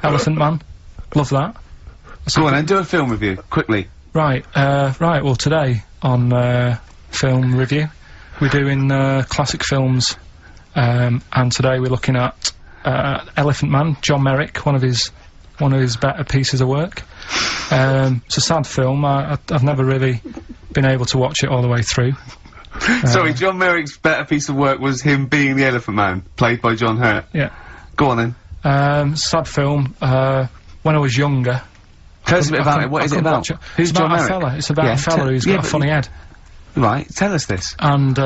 Elephant Man. Love that. Go on then, do a film review, quickly. Right, well today on, film review, we're doing, classic films, and today we're looking at, Elephant Man, John Merrick, one of his better pieces of work. It's a sad film, I've never really been able to watch it all the way through. Sorry, John Merrick's better piece of work was him being the Elephant Man, played by John Hurt. Yeah. Go on then. Sad film, when I was younger. Tell us a bit about it, what is it about? Who's John Merrick? It's about a fella who's got a funny head. Right, tell us this. And,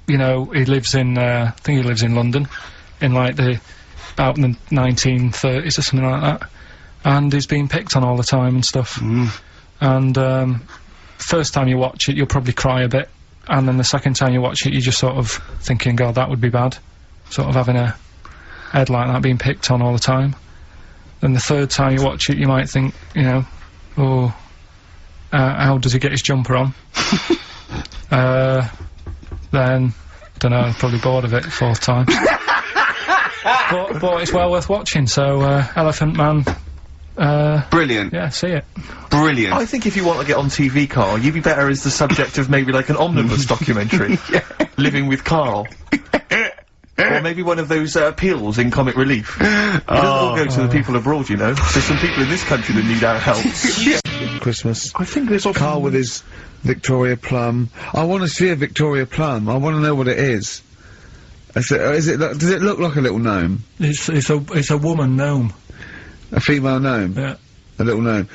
you know, he lives in, I think he lives in London, in like about the 1930s or something like that. And he's being picked on all the time and stuff. And, first time you watch it, you'll probably cry a bit. And then the second time you watch it, you're just sort of thinking, God, that would be bad. Sort of having a head like that being picked on all the time. Then the third time you watch it, you might think, you know, oh, how does he get his jumper on? Then, dunno, probably bored of it fourth time. but it's well worth watching, so, Elephant Man, brilliant. Yeah, see it. Brilliant. I think if you want to get on TV, Carl, you'd be better as the subject of maybe like an omnibus documentary. Living with Carl. Or maybe one of those, appeals in Comic Relief. It doesn't all go to the people abroad, you know. There's some people in this country that need our help. Christmas. I think there's Carl with his Victoria Plum. I want to see a Victoria Plum. I want to know what it is. Does it look like a little gnome? It's a woman gnome. A female gnome? Yeah. A little gnome.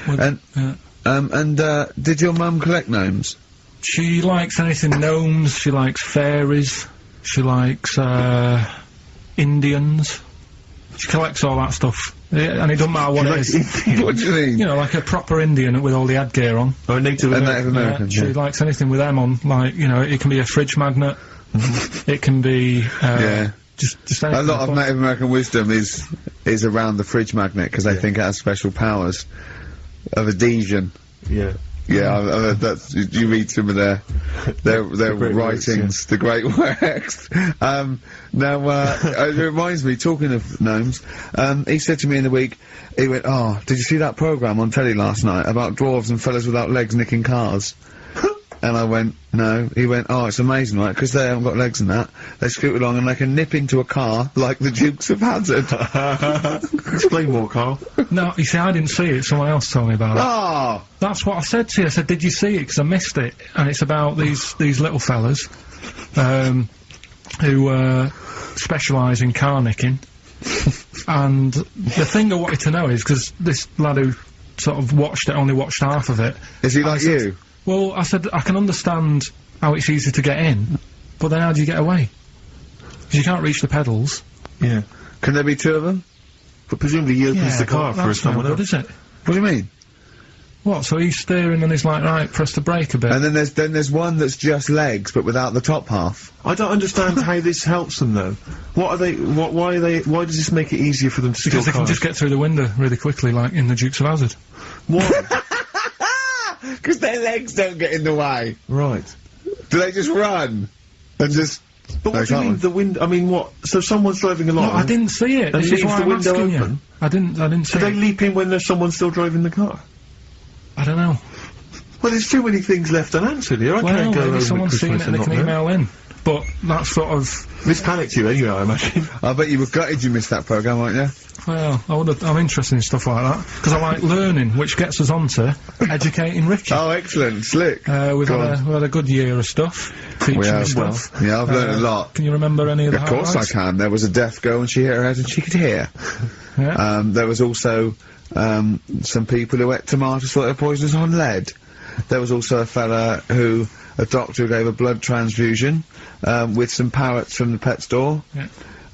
Did your mum collect gnomes? She likes anything gnomes, she likes fairies, she likes, Indians. She collects all that stuff. Yeah, and it doesn't matter what it is. What do you mean? You know, like a proper Indian with all the headgear on. Or a Native American. She likes anything with them on, like, you know, it can be a fridge magnet, it can be, just anything. A lot of Native American wisdom is around the fridge magnet, because they think it has special powers of adhesion. Yeah. Yeah, that's, you read some of their writings, the great works. It reminds me, talking of gnomes, he said to me in the week, he went, oh, did you see that programme on telly last night about dwarves and fellas without legs nicking cars? And I went, no. He went, oh, it's amazing, right, because they haven't got legs and that. They scoot along and they can nip into a car like the Dukes of Hazzard. Explain more, Carl. No, you see, I didn't see it, someone else told me about it. Oh! That's what I said to you, I said, did you see it, because I missed it. And it's about these little fellas, who, specialise in car nicking. And the thing I wanted to know is, because this lad who sort of only watched half of it. Is he like you? Well, I said, I can understand how it's easy to get in, but then how do you get away? Because you can't reach the pedals. Yeah. Can there be two of them? But presumably he opens the car for someone else. What is it? What do you mean? What, so he's steering and he's like, right, press the brake a bit. And then there's one that's just legs, but without the top half. I don't understand how this helps them, though. Why does this make it easier for them to steal cars? Because they can just get through the window really quickly, like in the Dukes of Hazzard. Why? Because their legs don't get in the way. Right. Do they just run? And just... But what do you mean, the window... I mean, what? So someone's driving along... No, I didn't see it. And This is leaves why the I'm window asking open? you. I didn't see Do it. they leap in when there's someone still driving the car? I don't know. Well, there's too many things left unanswered here. I can't go maybe home someone's at seen it Christmas and and they can not know. email in. But that's sort of... This panicked you anyway, I imagine. I bet you were gutted you missed that programme, weren't you? Well, I'm interested in stuff like that. Because I like learning, which gets us on to educating Richard. Oh, excellent. Slick. We've had a good year of stuff. Teaching me stuff. Yeah, I've learned a lot. Can you remember any of the Of course I highlights? can. There was a deaf girl and she hit her head and she could hear. Yeah. There was also, some people who ate tomatoes thought they were poisonous on lead. There was also a doctor who gave a blood transfusion, with some parrots from the pet store. Yeah.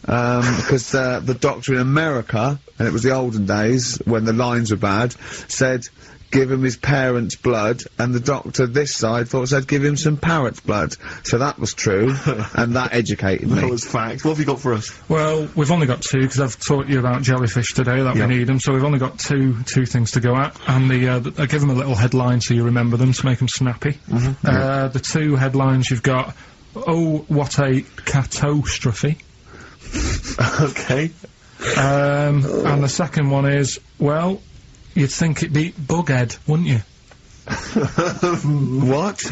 Because the doctor in America, and it was the olden days when the lines were bad, said give him his parents' blood, and the doctor this side thought said give him some parrot's blood. So that was true, and that educated me. That was fact. What have you got for us? Well, we've only got two, because I've taught you about jellyfish today, that we need them, so we've only got two things to go at, and I give them a little headline so you remember them, to make them snappy. The two headlines you've got, oh, what a catastrophe. Okay. And the second one is, well, you'd think it beat Bughead, wouldn't you? What?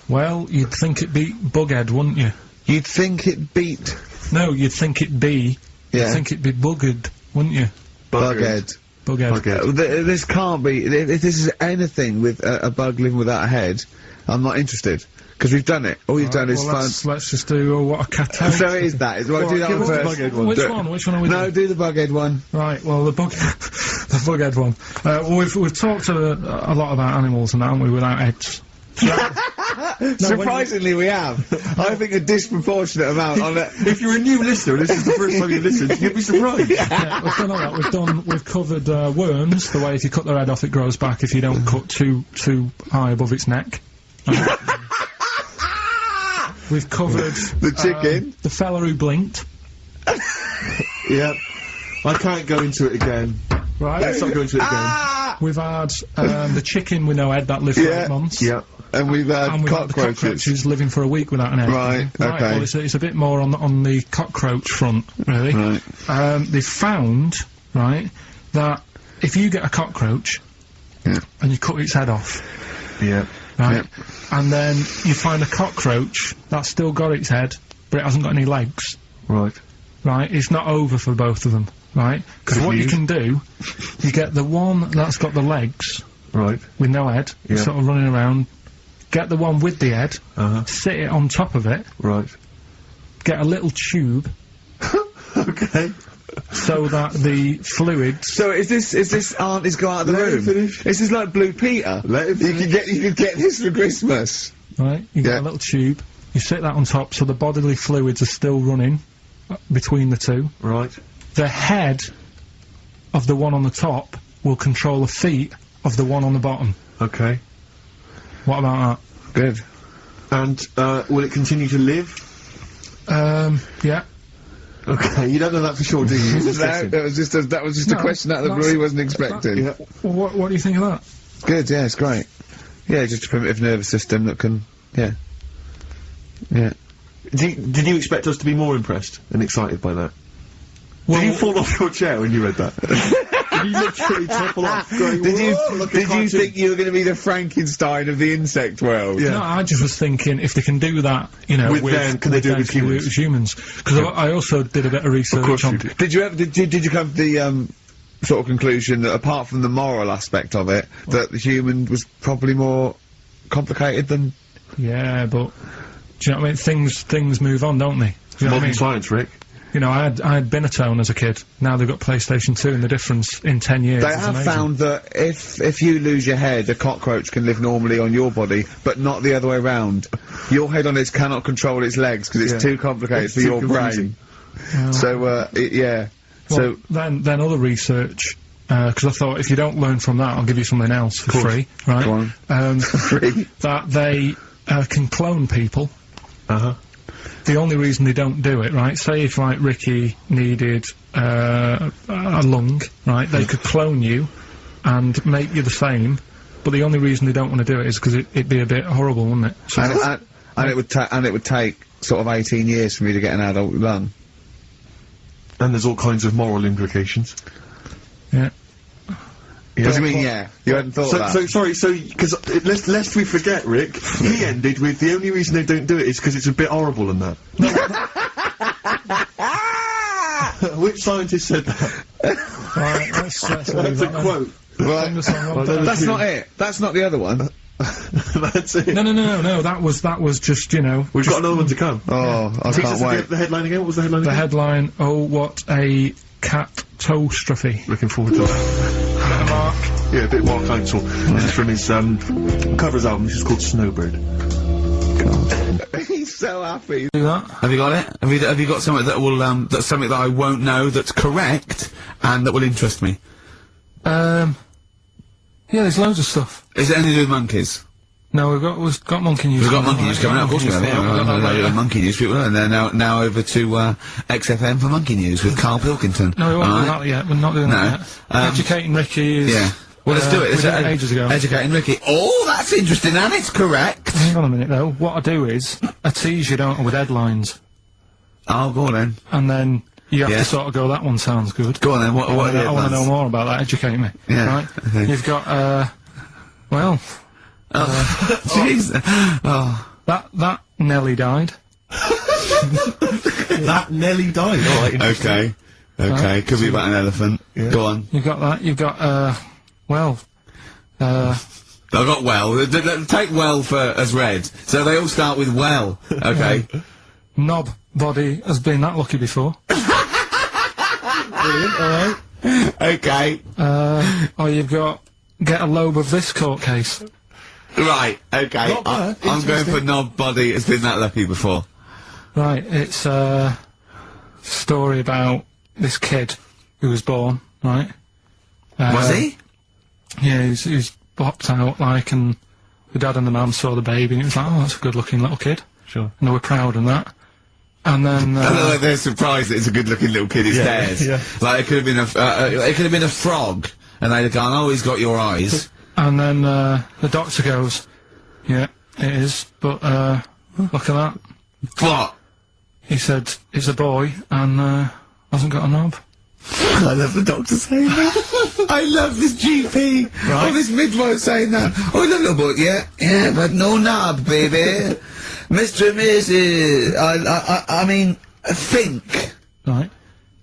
Well, you'd think it beat Bughead, wouldn't you? You'd think it beat No, you'd think it'd be. Yeah. You'd think it'd be Buggered, wouldn't you? Bughead. Bughead. This can't be. If this is anything with a bug living without a head, I'm not interested. Because we've done it. All you've done is well, let's just do what a cat. So it is that. Well, do that one first. Which one are we doing? No, do the bughead one. Right, well, the Bughead one. Well, we've talked a lot about animals and that, haven't we, without heads. Surprisingly, we have. I think a disproportionate amount on it. If you're a new listener, this is the first time you listened, you'd be surprised. Yeah, we've done all that. We've covered worms, the way if you cut their head off it grows back if you don't cut too high above its neck. We've covered the chicken, the fella who blinked. Yep. I can't go into it again. Right. Let's not go into it again. We've had the chicken with no head that lived for 8 months. Yep. And we've had And we've had the cockroaches living for a week without an head. Right, okay. Well, it's a bit more on the cockroach front, really. Right. They've found, right, that if you get a cockroach and you cut its head off, right, and then you find a cockroach that's still got its head, but it hasn't got any legs, right, it's not over for both of them, right? Because what you can do, you get the one that's got the legs, right, with no head, sort of running around. Get the one with the head, sit it on top of it, right, get a little tube, okay, so that the fluids. So is this auntie's go out of the room? Finish. This is like Blue Peter. Let him you could get this for Christmas. Right, you get a little tube, you sit that on top so the bodily fluids are still running between the two. Right. The head of the one on the top will control the feet of the one on the bottom. Okay. What about Good. And, will it continue to live? that? Yeah. Okay, you don't know that for sure, do you? You're just guessing. That was just a question out of the blue he wasn't expecting. What do you think of that? Good, yeah, it's great. Yeah, just a primitive nervous system that can, yeah. Did you expect us to be more impressed and excited by that? Well, Did you fall off your chair when you read that? Did you literally topple off? Going, Did "Whoa, you think you were going to be the Frankenstein of the insect world? Yeah. No, I just was thinking if they can do that, you know, With them, can they do it with humans? Because I also did a bit of research on. Did you come to the sort of conclusion that apart from the moral aspect of it, that the human was probably more complicated than? Yeah, but do you know what I mean? Things move on, don't they? Do you know what I modern mean? science, Rick. You know, I had Binatone as a kid. Now they've got PlayStation 2, and the difference in 10 years. They is have amazing. found that if you lose your head, a cockroach can live normally on your body, but not the other way around. Your head on it cannot control its legs because it's too complicated for your brain. So, yeah. Well, then other research, because I thought if you don't learn from that, I'll give you something else for free, right? Go on. Free. That they can clone people. The only reason they don't do it, right? Say if, like, Ricky needed a lung, right? They could clone you and make you the same, but the only reason they don't want to do it is because it'd be a bit horrible, wouldn't it? So and it would take sort of 18 years for me to get an adult lung. And there's all kinds of moral implications. yeah. What do you mean, yeah? You hadn't thought of that? So, sorry, because lest we forget, Rick, he ended with the only reason they don't do it is because it's a bit horrible and that. Which scientist said that? Right, let's That's leave a that then. quote. Right. That's not it. That's not the other one. That's it. No, that was just, you know... We've got another one to come. Oh, I can't wait. The headline again? What was the headline The again? headline, oh, what a catastrophe. Looking forward to it. Yeah, a bit more counsel. This is from his covers album, which is called Snowbird. He's so happy. Do that? Have you got it? Have you got something that will that's something that I won't know that's correct and that will interest me? Yeah, there's loads of stuff. Is it anything to do with monkeys? No, we've got monkey news. We've got monkey news coming up, of course we have. Yeah, monkey news people, and then now over to XFM for monkey news with Karl Pilkington. No, we won't do that yet. We're not doing that yet. Educating Ricky is... Yeah. Well, let's do it. We did it ages ago. Educating Ricky. Oh, that's interesting, and it's correct. Hang on a minute, though. What I do is, I tease you, don't I, with headlines. Oh, go on then. And then You have Yeah. to sort of go, that one sounds good. Go on then, what are the I want to know ones? more about that, educate me. Yeah, Right? okay. You've got, well, Jeez. Oh. that Nelly died. That Nelly died. All right. Okay. Okay, could be about an elephant. Go on. You've got that, you've got, well, I got well. Take well for as read. So they all start with well. Okay. Knob Body has been that lucky before. Brilliant, alright. Okay. Or you've got get a lobe of this court case. Right. Okay. Not bad. I'm going for knob body. It's been that lucky before. Right, it's a story about this kid who was born, right? Was he? Yeah, he was popped out, like, and the dad and the mum saw the baby, and it was like, oh, that's a good-looking little kid. Sure. And they were proud and that. And then, I know they're surprised that it's a good-looking little kid. It's theirs. yeah. Like it could have been it could have been a frog, and they'd have gone, "Oh, he's got your eyes." and then, the doctor goes, yeah, it is, but, look at that. What? He said, it's a boy, and, hasn't got a knob. I love the doctor saying that. I love this GP. Right. Oh, this midwife saying that. Oh, I love little boy. Yeah, but no knob, baby. Mr. and Mrs. I mean, think. Right.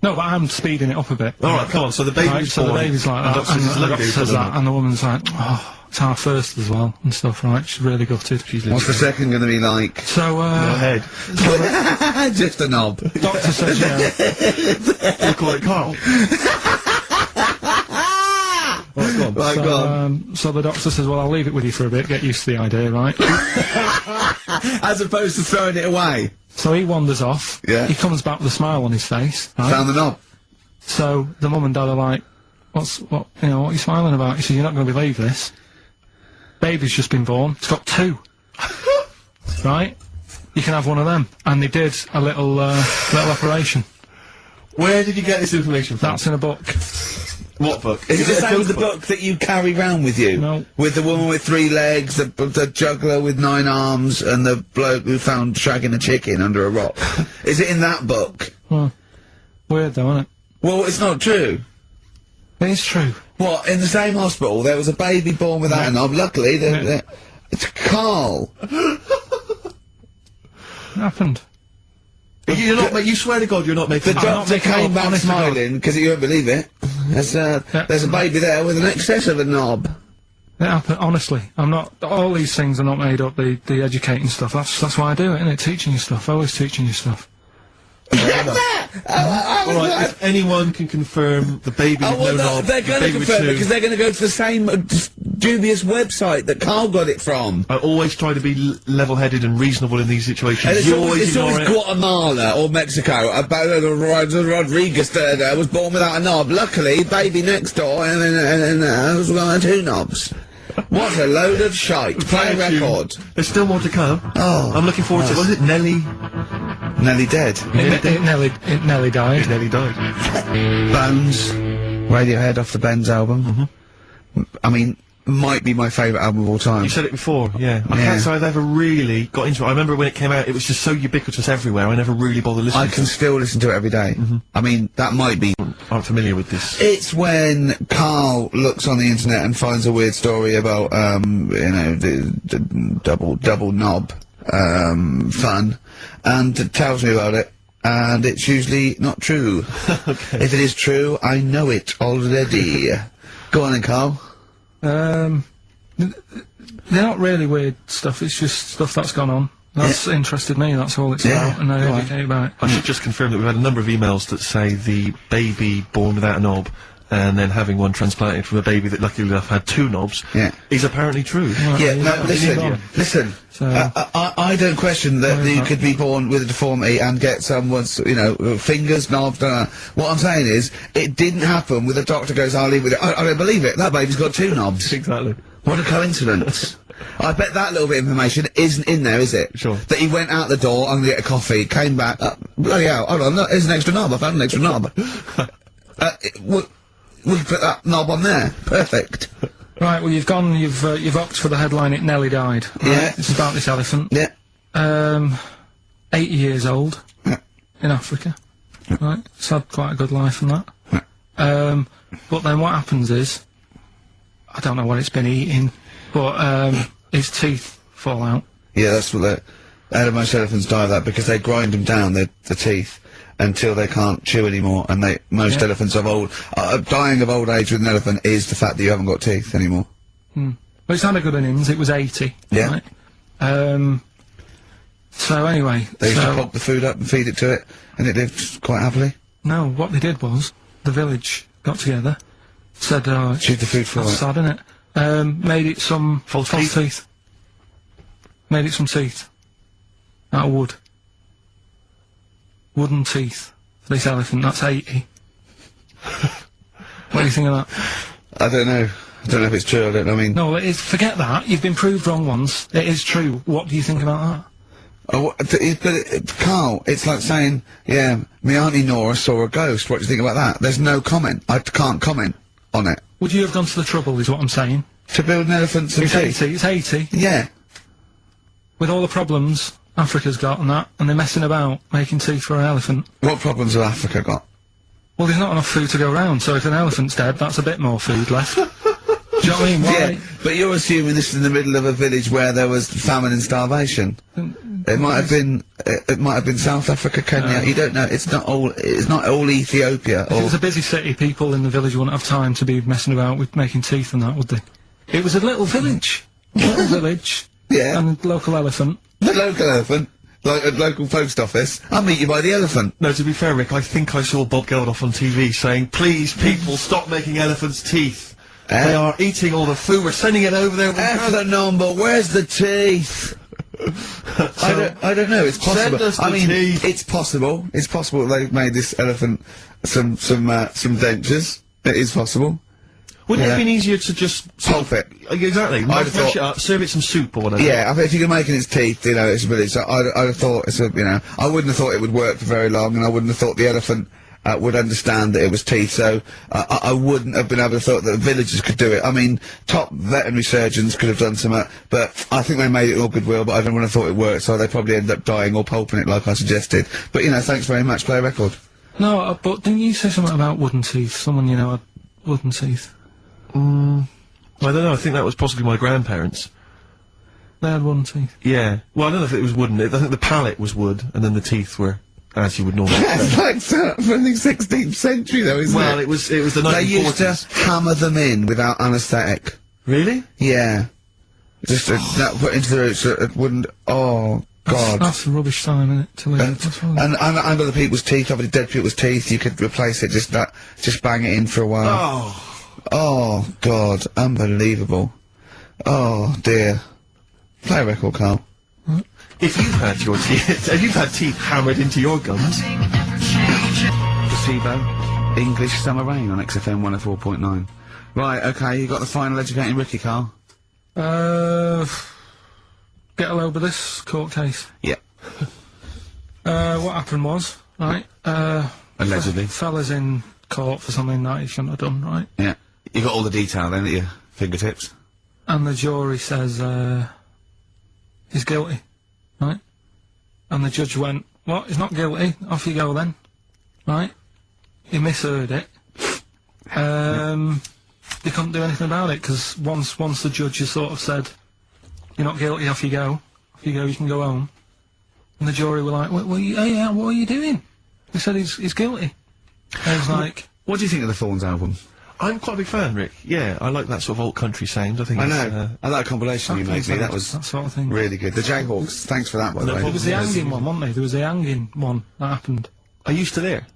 No, but I'm speeding it up a bit. All right, come on. So the baby's Right, so the born, baby's like and that, Doctor and says, the "Look, doctor it's says got a that, knob." and the woman's like, oh, it's our first as well, and stuff, right? She's really gutted. What's the second going to be like? So, Go ahead. Just a knob. doctor says, yeah. We'll call it Carl. Right, go on. Right, go on. So the doctor says, well, I'll leave it with you for a bit, get used to the idea, right? As opposed to throwing it away. So he wanders off. Yeah. He comes back with a smile on his face, right? Found the knob. So the mum and dad are like, what are you smiling about? He says, you're not going to believe this. Baby's just been born. It's got 2. Right? You can have one of them. And they did a little operation. Where did you get this information from? That's in a book. What book? Is it the same as the book? book that you carry round with you? No. With the woman with 3 legs, the juggler with 9 arms, and the bloke who found shagging a chicken under a rock. Is it in that book? Well, weird though, isn't it? Well, it's not true. It is true. What, in the same hospital, there was a baby born without a knob. Luckily, it's Carl. It happened. You're not. You swear to God, you're not making. The I'm not doctor making came up, back honest to God. smiling, because you won't believe it. There's a baby there with an excess of a knob. It happened, honestly. I'm not, all these things are not made up, the educating stuff. That's why I do it, innit? Teaching you stuff, always teaching you stuff. I All right. If anyone can confirm the baby with no knob, they're the going to baby with confirm it, 2. because they're going to go to the same dubious website that Carl got it from. I always try to be level-headed and reasonable in these situations. And it's You always ignore it. Guatemala or Mexico. Rodriguez there was born without a knob. Luckily, baby next door and was got 2 knobs. What a load of shite. Play a Thank you. record. There's still more to come. Oh, I'm looking forward to. Was it Nelly? Nearly dead. It nearly died. Nelly died. Bones. Radiohead off the Benz album. I mean, might be my favourite album of all time. You said it before, yeah. I Yeah. can't say I've ever really got into it. I remember when it came out, it was just so ubiquitous everywhere. I never really bothered listening. I can still listen to it every day. I mean, that might be. I'm familiar with this. It's when Carl looks on the internet and finds a weird story about, the double knob, fun, and tells me about it, and it's usually not true. Okay. If it is true, I know it already. Go on then, Carl. They're not really weird stuff, it's just stuff that's gone on. That's interested me, that's all it's Yeah, about, and I go on. educate about it. I should just confirm that we've had a number of emails that say the baby born without a knob and then having one transplanted from a baby that luckily enough had 2 knobs is apparently true. Yeah, no, listen. So- I don't question that you could be born with a deformity and get someone's, fingers, knobs, What I'm saying is, it didn't happen with a doctor goes, I'll leave with it. I don't believe it. That baby's got 2 knobs. Exactly. What a coincidence. I bet that little bit of information isn't in there, is it? Sure. That he went out the door, I'm gonna get a coffee, came back, bloody hell, hold on, look, there's an extra knob, I found an extra knob. We put that knob on there. Perfect. Right, well you've opted for the headline, It Nearly Died. Right? Yeah. It's about this elephant. Yeah. 80 years old. Yeah. In Africa. right? It's had quite a good life and that. But then what happens is, I don't know what it's been eating, but its teeth fall out. Yeah, that's what most elephants die of that because they grind them down, the teeth, until they can't chew anymore, and most elephants dying of old age with an elephant is the fact that you haven't got teeth anymore. Well, it's had a good innings, it was 80. Yeah. Right? So anyway... They used to pop the food up and feed it to it, and it lived quite happily? No, what they did was, the village got together, said, Shoot the food for that's it. sad, innit? Made it some false teeth. Made it some teeth. Out of wood. Wooden teeth for this elephant, that's 80. What do you think of that? I don't know. I don't know if it's true, I don't know, I mean... No, it is, forget that, you've been proved wrong once. It is true. What do you think about that? Oh, Carl, it's like saying, yeah, my Auntie Nora saw a ghost, what do you think about that? There's no comment. I can't comment on it. Would you have gone to the trouble, is what I'm saying? To build an elephant some It's teeth? 80, it's 80. Yeah. With all the problems Africa's got and that, and they're messing about making teeth for an elephant. What problems have Africa got? Well, there's not enough food to go around, so if an elephant's dead, that's a bit more food left. Do you know what I mean? Why? Yeah, but you're assuming this is in the middle of a village where there was famine and starvation. It might have been South Africa, Kenya. You don't know. It's not all Ethiopia. If it was a busy city, people in the village wouldn't have time to be messing about with making teeth and that, would they? It was a little village. Little village. Yeah. And a local elephant. The local elephant, like a local post office. I'll meet you by the elephant. No, to be fair, Rick, I think I saw Bob Geldof on TV saying, please, people, stop making elephants' teeth. They are eating all the food, we're sending it over there. F the number, where's the teeth? I don't know, it's possible. Send us the I mean, teeth. it's possible. It's possible they've made this elephant some dentures. It is possible. Wouldn't it have been easier to just... Pulp it. Exactly. I'd Mash have thought- it up, serve it some soup or whatever. Yeah, I mean, if you're making its teeth, you know, it's a village. So I'd have thought it's a, you know, I wouldn't have thought it would work for very long, and I wouldn't have thought the elephant would understand that it was teeth. So I wouldn't have been able to thought that the villagers could do it. I mean, top veterinary surgeons could have done some, but I think they made it all goodwill. But I don't want to thought it worked, so they probably ended up dying or pulping it like I suggested. But you know, thanks very much. Play a record. No, but didn't you say something about wooden teeth? Someone you know had wooden teeth. I don't know, I think that was possibly my grandparents. They had wooden teeth. Yeah. Well, I don't know if it was wooden. I think the palate was wood, and then the teeth were as you would normally That's expect. like from the 16th century, though, isn't Well, it? it was the 1940s. They used to hammer them in without anaesthetic. Really? Yeah. Just that put into the roots so it wouldn't. Oh God. That's a rubbish time, isn't it? To live. That's all. And under the people's teeth, obviously dead people's teeth, you could replace it, just bang it in for a while. Oh. Oh, God, unbelievable. Oh, dear. Play a record, Carl. If you've had your teeth, if you've had teeth hammered into your gums. Placebo, English Summer Rain on XFM 104.9. Right, okay, you got the final educating Ricky, Carl? Get a load of this court case. Yeah. What happened was, right, Allegedly. fella's in court for something that he shouldn't have done, right? Yeah. You got all the detail then at your fingertips? And the jury says, he's guilty, right? And the judge went, what, he's not guilty, off you go then, right? He misheard it. They couldn't do anything about it, because once the judge has sort of said, you're not guilty, off you go, you can go home. And the jury were like, what are you doing? They said he's guilty. And he's like... What do you think of the Thorns album? I'm quite a big fan, Rick. Yeah, I like that sort of old country sound. I think I it's, know. I like that compilation you made me. That was that sort of thing. really good. The Jayhawks, thanks for that, by the No way. There was the hanging one, wasn't there? There was the hanging one that happened. Are you still there?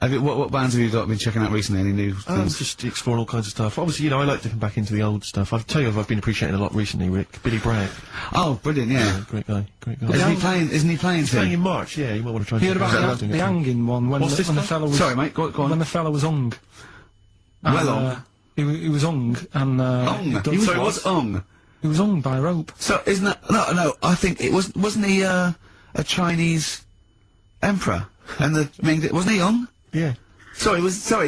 What bands have you been checking out recently? Any new things? Just exploring all kinds of stuff. Obviously, you know, I like to come back into the old stuff. I'll tell you I've been appreciating a lot recently, Rick. Billy Bragg. Oh, brilliant, yeah. Great guy, great guy. Isn't he playing He's playing soon? in March, yeah, you might want to try and You heard check about it out. the hanging one when What's this when the one? fella was... Sorry, mate, go When on. the fella was hung. Well And, he was hung, and... Ung. Sorry, what's Ung? He was hung by rope. So, isn't that... No, I think it wasn't he, a Chinese emperor? And wasn't he Ung? Yeah. Sorry,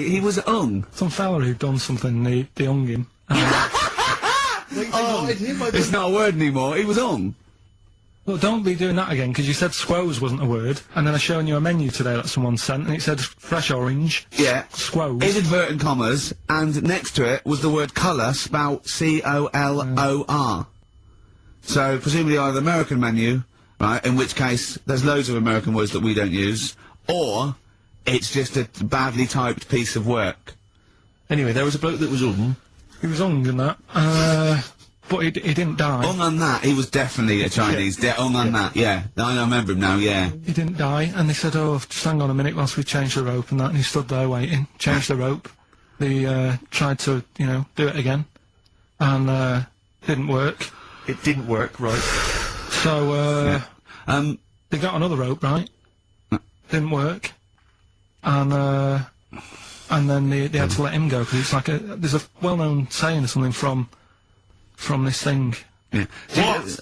he was Ung. Some fella who'd done something, they hung him. Oh, it's not a word anymore. He was Ung. Well, don't be doing that again, because you said squoze wasn't a word, and then I shown you a menu today that someone sent, and it said fresh orange. Yeah. Squoze. In inverted commas, and next to it was the word colour, spelt C-O-L-O-R. So, presumably either the American menu, right, in which case there's loads of American words that we don't use, or it's just a badly typed piece of work. Anyway, there was a bloke that was He was ung and that, but he didn't die. On that, he was definitely a Chinese. On that, yeah. I remember him now, yeah. He didn't die, and they said, oh, just hang on a minute whilst we change the rope and that, and he stood there waiting, changed the rope. They, tried to, you know, do it again, and, didn't work. It didn't work, right. So, they got another rope, right? Didn't work. And then they had to let him go, because it's like there's a well-known saying or something from this thing. Yeah.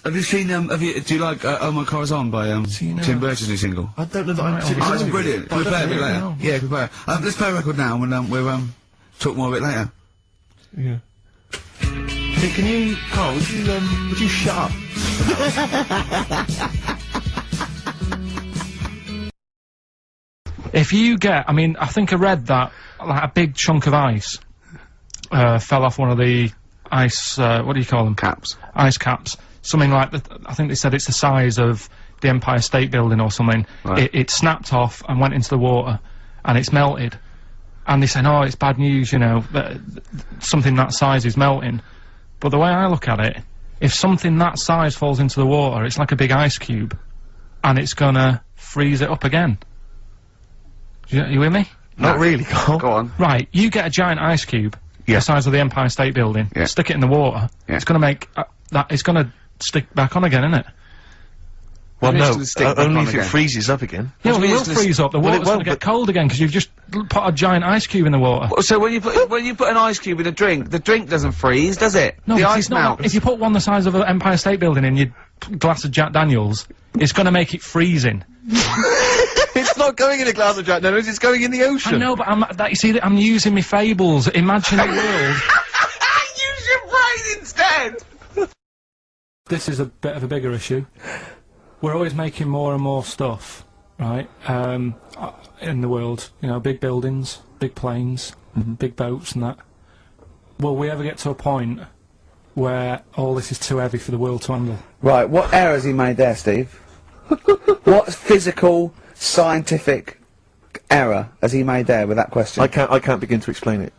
Have you seen, do you like, Oh My Car's On by, Tim Burton's new single? I don't know that Oh, it's brilliant. Can we play it a bit later? Yeah, can we play it? Let's play a record now, and we'll, talk more a bit later. Yeah. Can you, Carl, would you shut up? If you get, I mean, I think I read that, like, a big chunk of ice, fell off one of the ice, what do you call them? Caps. Ice caps. Something like I think they said it's the size of the Empire State Building or something. Right. It snapped off and went into the water, and it's melted. And they say, oh, it's bad news, you know, that something that size is melting. But the way I look at it, if something that size falls into the water, it's like a big ice cube, and it's gonna freeze it up again. You with me? Not really, Carl. Go on. Right, you get a giant ice cube, the size of the Empire State Building, Yeah. stick it in the water, Yeah. it's gonna make, it's gonna stick back on again, isn't it? Well, It's no, gonna stick back only on if it again. freezes up again. Yeah, well, do it you will mean it's freeze up, the well, it water's gonna won't, get but- cold again, because you've just put a giant ice cube in the water. So when you put an ice cube in a drink, the drink doesn't freeze, does it? No, the because ice it's not, melts. if you put one the size of the Empire State Building in your glass of Jack Daniels, it's gonna make it freezing. It's not going in a glass of Jack Daniels, it's going in the ocean. I know, but you see, I'm using my fables, imagine a world. Use your brain instead! This is a bit of a bigger issue. We're always making more and more stuff, right, in the world. You know, big buildings, big planes, big boats and that. Will we ever get to a point where all this is too heavy for the world to handle? Right, what error has he made there, Steve? What physical, scientific error has he made there with that question? I can't begin to explain it.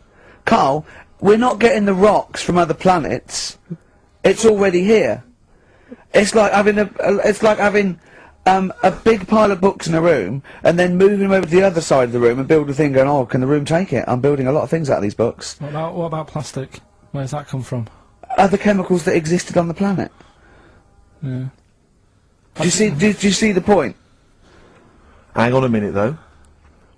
Carl, we're not getting the rocks from other planets. It's already here. It's like having a big pile of books in a room and then moving them over to the other side of the room and build a thing going, oh, can the room take it? I'm building a lot of things out of these books. What about plastic? Where's that come from? Other chemicals that existed on the planet. Yeah. Do you see the point? Hang on a minute, though.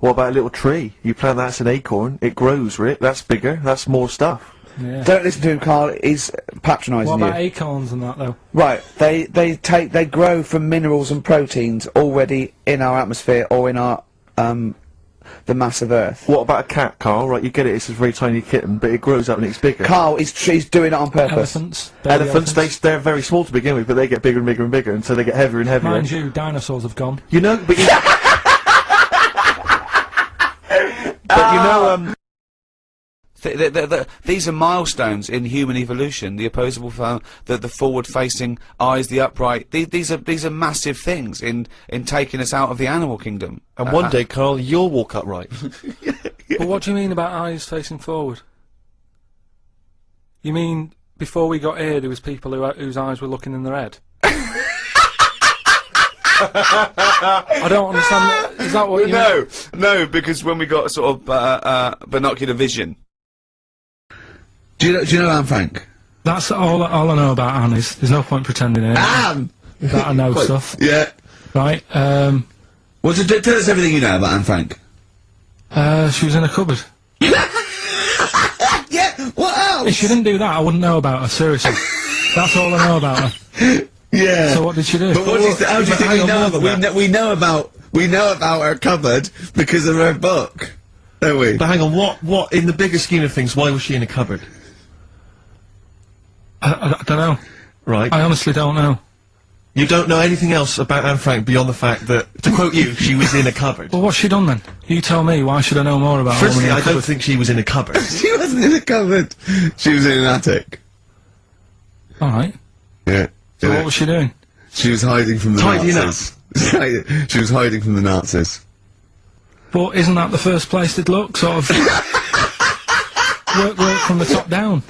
What about a little tree? You plant that as an acorn, it grows, Rick. That's bigger, that's more stuff. Yeah. Don't listen to him, Carl. He's patronising What you. about acorns and that, though? Right, they grow from minerals and proteins already in our atmosphere or in our, the mass of Earth. What about a cat, Carl? Right, you get it, it's a very tiny kitten, but it grows up and it's bigger. Carl, he's doing it on purpose. Elephants. Baby Elephants, they're very small to begin with, but they get bigger and bigger and bigger, and so they get heavier and heavier. Mind you, dinosaurs have gone. You know, but you... but you know, These are milestones in human evolution. The opposable, the forward-facing eyes, the upright. These are massive things in taking us out of the animal kingdom. and one day, Carl, you'll walk upright. But what do you mean about eyes facing forward? You mean before we got here, there was people whose eyes were looking in their head? I don't understand. Is that what you mean? No, because when we got sort of binocular vision. Do you know Anne Frank? That's all I know about Anne is. There's no point pretending here Anne! that I know stuff. Yeah. Right, Well, tell us everything you know about Anne Frank. she was in a cupboard. Yeah, what else? If she didn't do that, I wouldn't know about her, seriously. That's all I know about her. Yeah. So what did she do? But how do you think we know about that? We know about her cupboard because of her book, don't we? But hang on, what, in the bigger scheme of things, why was she in a cupboard? I don't know. Right. I honestly don't know. You don't know anything else about Anne Frank beyond the fact that, to quote you, she was in a cupboard. Well, what's she done then? You tell me, why should I know more about her? Firstly, I don't think she was in a cupboard. She wasn't in a cupboard. She was in an attic. Alright. Yeah. So yeah. what was she doing? She was hiding from the Tidying Nazis. She was hiding from the Nazis. But isn't that the first place they'd look? Sort of... work from the top down.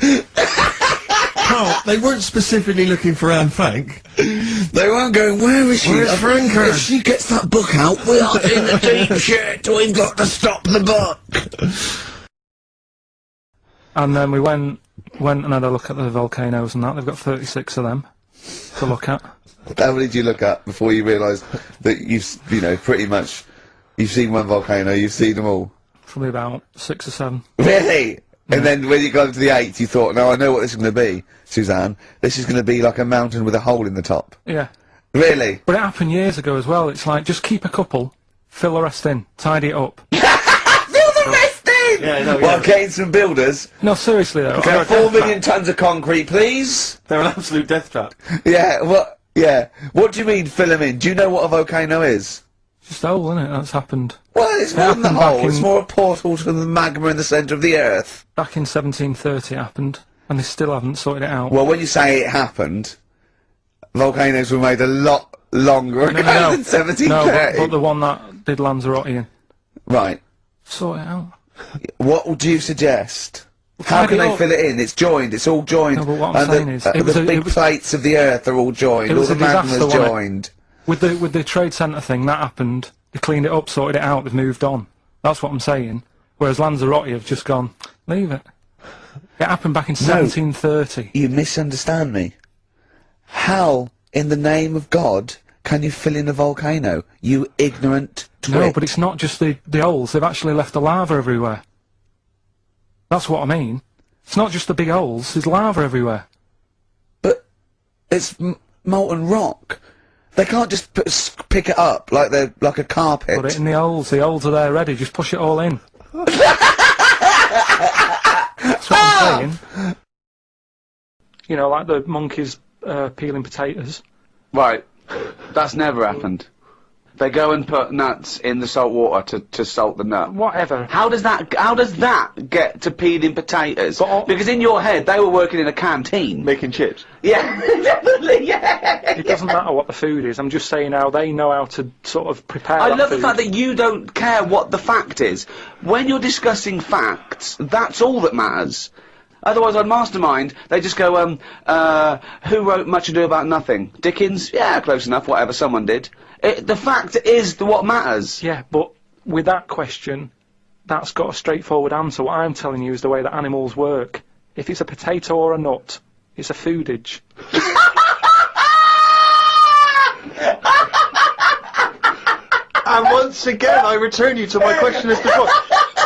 Carl, they weren't specifically looking for Anne Frank. They weren't going, where is she? Where's Franker? If she gets that book out, we are in the deep shit. We've got to stop the book. And then we went and had a look at the volcanoes and that. They've got 36 of them to look at. How many did you look at before you realised that you know, pretty much, you've seen one volcano, you've seen them all? Probably about 6 or 7. Really? And then when you got to the 8th, you thought, no, I know what this is going to be, Suzanne. This is going to be like a mountain with a hole in the top. Yeah. Really? But it happened years ago as well. It's like, just keep a couple, fill the rest in, tidy it up. Fill the rest in! Yeah, no, Well, yeah. getting some builders. No, seriously though. Can 4 million tons of concrete, please? They're an absolute death trap. Yeah, what? Yeah. What do you mean, fill them in? Do you know what a volcano is? Just a hole, isn't it? That's happened. Well, it's more than the happened back hole. It's in- more a portal to the magma in the centre of the earth. Back in 1730 it happened, and they still haven't sorted it out. Well, when you say it happened, volcanoes were made a lot longer ago than No, 1730. but the one that did Lanzarote in. Right. Sort it out. What would you suggest? How tidy can they up. fill it in? It's joined. It's all joined. No, but what I'm and saying is, it was the a- big it was- plates of the earth are all joined. It All was the a disaster, magma's wasn't it? joined. With the trade centre thing, that happened. They cleaned it up, sorted it out, they've moved on. That's what I'm saying. Whereas Lanzarote have just gone, leave it. It happened back in 1730. You misunderstand me. How, in the name of God, can you fill in a volcano? You ignorant twit. No, but it's not just the holes, they've actually left the lava everywhere. That's what I mean. It's not just the big holes, there's lava everywhere. But it's molten rock. They can't just pick it up like they're like a carpet. Put it in the holes are there ready, just push it all in. That's what I'm saying. You know, like the monkeys peeling potatoes. Right. That's never happened. They go and put nuts in the salt water to salt the nut. Whatever. How does that get to peeling potatoes? But- Because in your head, they were working in a canteen. Making chips. Yeah, definitely, yeah. It doesn't matter what the food is, I'm just saying how they know how to sort of prepare I that love food. the fact that you don't care what the fact is. When you're discussing facts, that's all that matters. Otherwise, on Mastermind, they just go, who wrote Much Ado About Nothing? Dickens? Yeah, close enough, whatever, someone did. The fact is what matters. Yeah, but with that question, that's got a straightforward answer. What I'm telling you is the way that animals work. If it's a potato or a nut, it's a foodage. And once again, I return you to my question as before.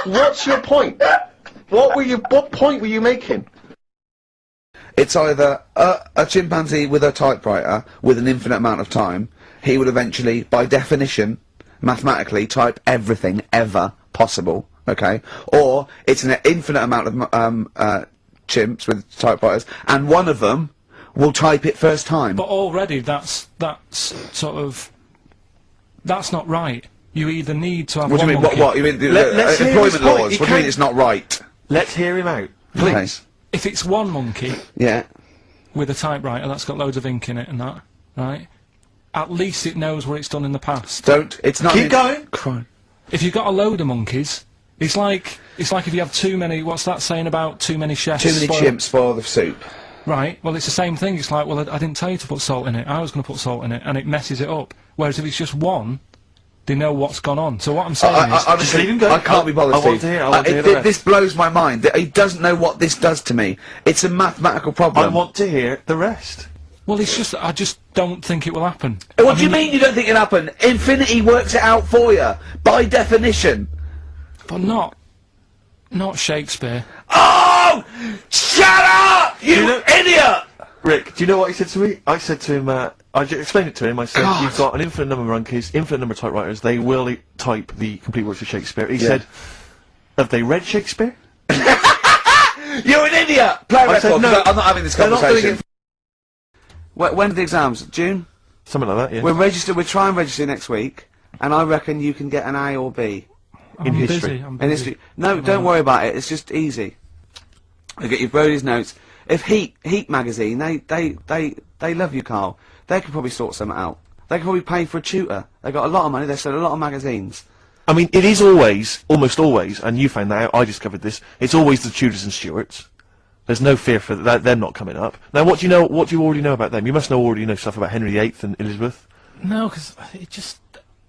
What's your point? What point were you making? It's either a chimpanzee with a typewriter with an infinite amount of time. He would eventually, by definition, mathematically, type everything ever possible. Okay, or it's an infinite amount of chimps with typewriters, and one of them will type it first time. But already that's sort of... That's not right. You either need to have What do one you mean? monkey. What? You mean Let's hear his employment point. laws? He What do you mean can't- it's not right? Let's hear him out. Please. If it's one monkey Yeah. with a typewriter that's got loads of ink in it and that, right? At least it knows what it's done in the past. Don't. It's not. Keep going. Crime. If you've got a load of monkeys, it's like if you have too many. What's that saying about too many chefs? Too many spoil- chimps spoil the soup. Right. Well, it's the same thing. It's like, well, I didn't tell you to put salt in it. I was going to put salt in it, and it messes it up. Whereas if it's just one, they know what's gone on. So what I'm saying is, Honestly, leave him go. I can't be bothered, I want Steve. to hear- I want to hear the rest. This blows my mind. That he doesn't know what this does to me. It's a mathematical I problem. want to hear the rest. well, it's just I just don't think it will happen. What do you mean you don't think it'll happen? Infinity works it out for you, by definition. But not Shakespeare. Oh! Shut up, you know- idiot! Rick, do you know what he said to me? I said to him, I explained it to him, I said, God. you've got an infinite number of monkeys, infinite number of typewriters, they will type the complete works of Shakespeare. He Yeah. said, have they read Shakespeare? You're an idiot! Play a I said record, no. 'cause I'm not having this They're not doing conversation. When are the exams? June? Something like that, yeah. We're trying to register next week, and I reckon you can get an A or B. I'm history. Busy, I'm In busy. history. No, don't worry about it. It's just easy. You get your Brody's notes. If Heat magazine, they love you, Carl. They could probably sort something out. They could probably pay for a tutor. They got a lot of money. They sell a lot of magazines. I mean, it is always, almost always, and you found that out, I discovered this, it's always the Tudors and Stuarts. There's no fear for them not coming up. Now, what do you already know about them? You must already know stuff about Henry VIII and Elizabeth. No, because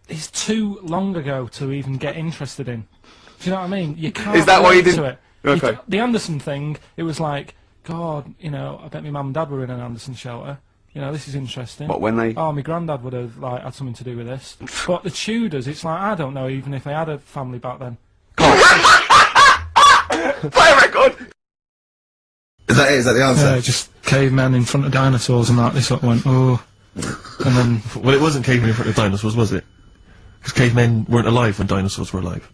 it's too long ago to even get interested in. Do you know what I mean? You can't. Is that why you relate didn't- to it. Okay. The Anderson thing, it was like, God, you know, I bet my mum and dad were in an Anderson shelter. You know, this is interesting. What, when they... Oh, my granddad would have, like, had something to do with this. But the Tudors, it's like, I don't know even if they had a family back then. Play a record! Is that it? Is that the answer? Just cavemen in front of dinosaurs and that, they sort of went, oh. And then... Well, it wasn't cavemen in front of dinosaurs, was it? Because cavemen weren't alive when dinosaurs were alive.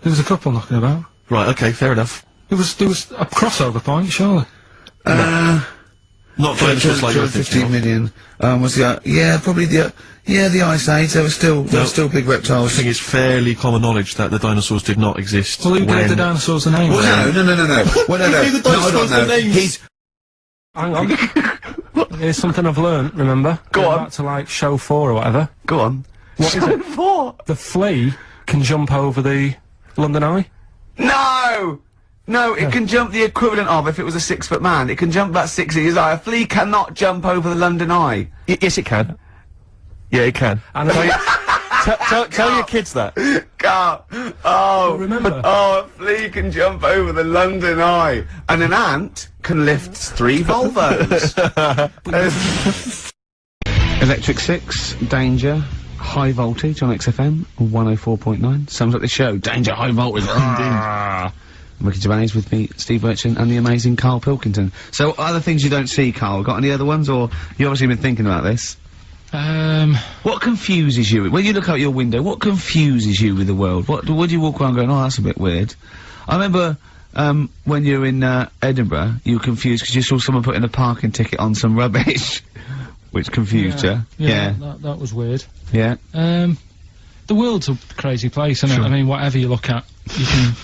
There was a couple knocking about. Right, okay, fair enough. There was a crossover point, surely. Not dinosaurs like you're 15 thinking of. million. Was the probably the Ice Age? There were still big I reptiles. think it's fairly common knowledge that the dinosaurs did not exist. Well, who gave when- the dinosaurs a name? Well, no. Well, no. Who gave the dinosaurs no, their names? He's Hang on. Here's something I've learned, remember? Go on. Back to, like, show 4 or whatever. Go on. What is it? What? The flea can jump over the London Eye. No! No, it can jump the equivalent of if it was a 6-foot man. It can jump about 6 inches high. A flea cannot jump over the London Eye. Yes, it can. Yeah, it can. And Tell your kids that. Carl. Oh, remember. Oh, a flea can jump over the London Eye. And an ant can lift 3 Volvos. Electric 6, Danger, High Voltage on XFM, 104.9. Sums up the show. Danger, High Voltage. Indeed. Ricky Gervais with me, Steve Urchin, and the amazing Karl Pilkington. So, other things you don't see, Karl? Got any other ones, or you obviously been thinking about this? What confuses you? When you look out your window, what confuses you with the world? What do you walk around going, oh, that's a bit weird? I remember, when you were in, Edinburgh, you were confused because you saw someone putting a parking ticket on some rubbish, which confused you. Yeah. That was weird. Yeah. The world's a crazy place, isn't it? I mean, whatever you look at, you can...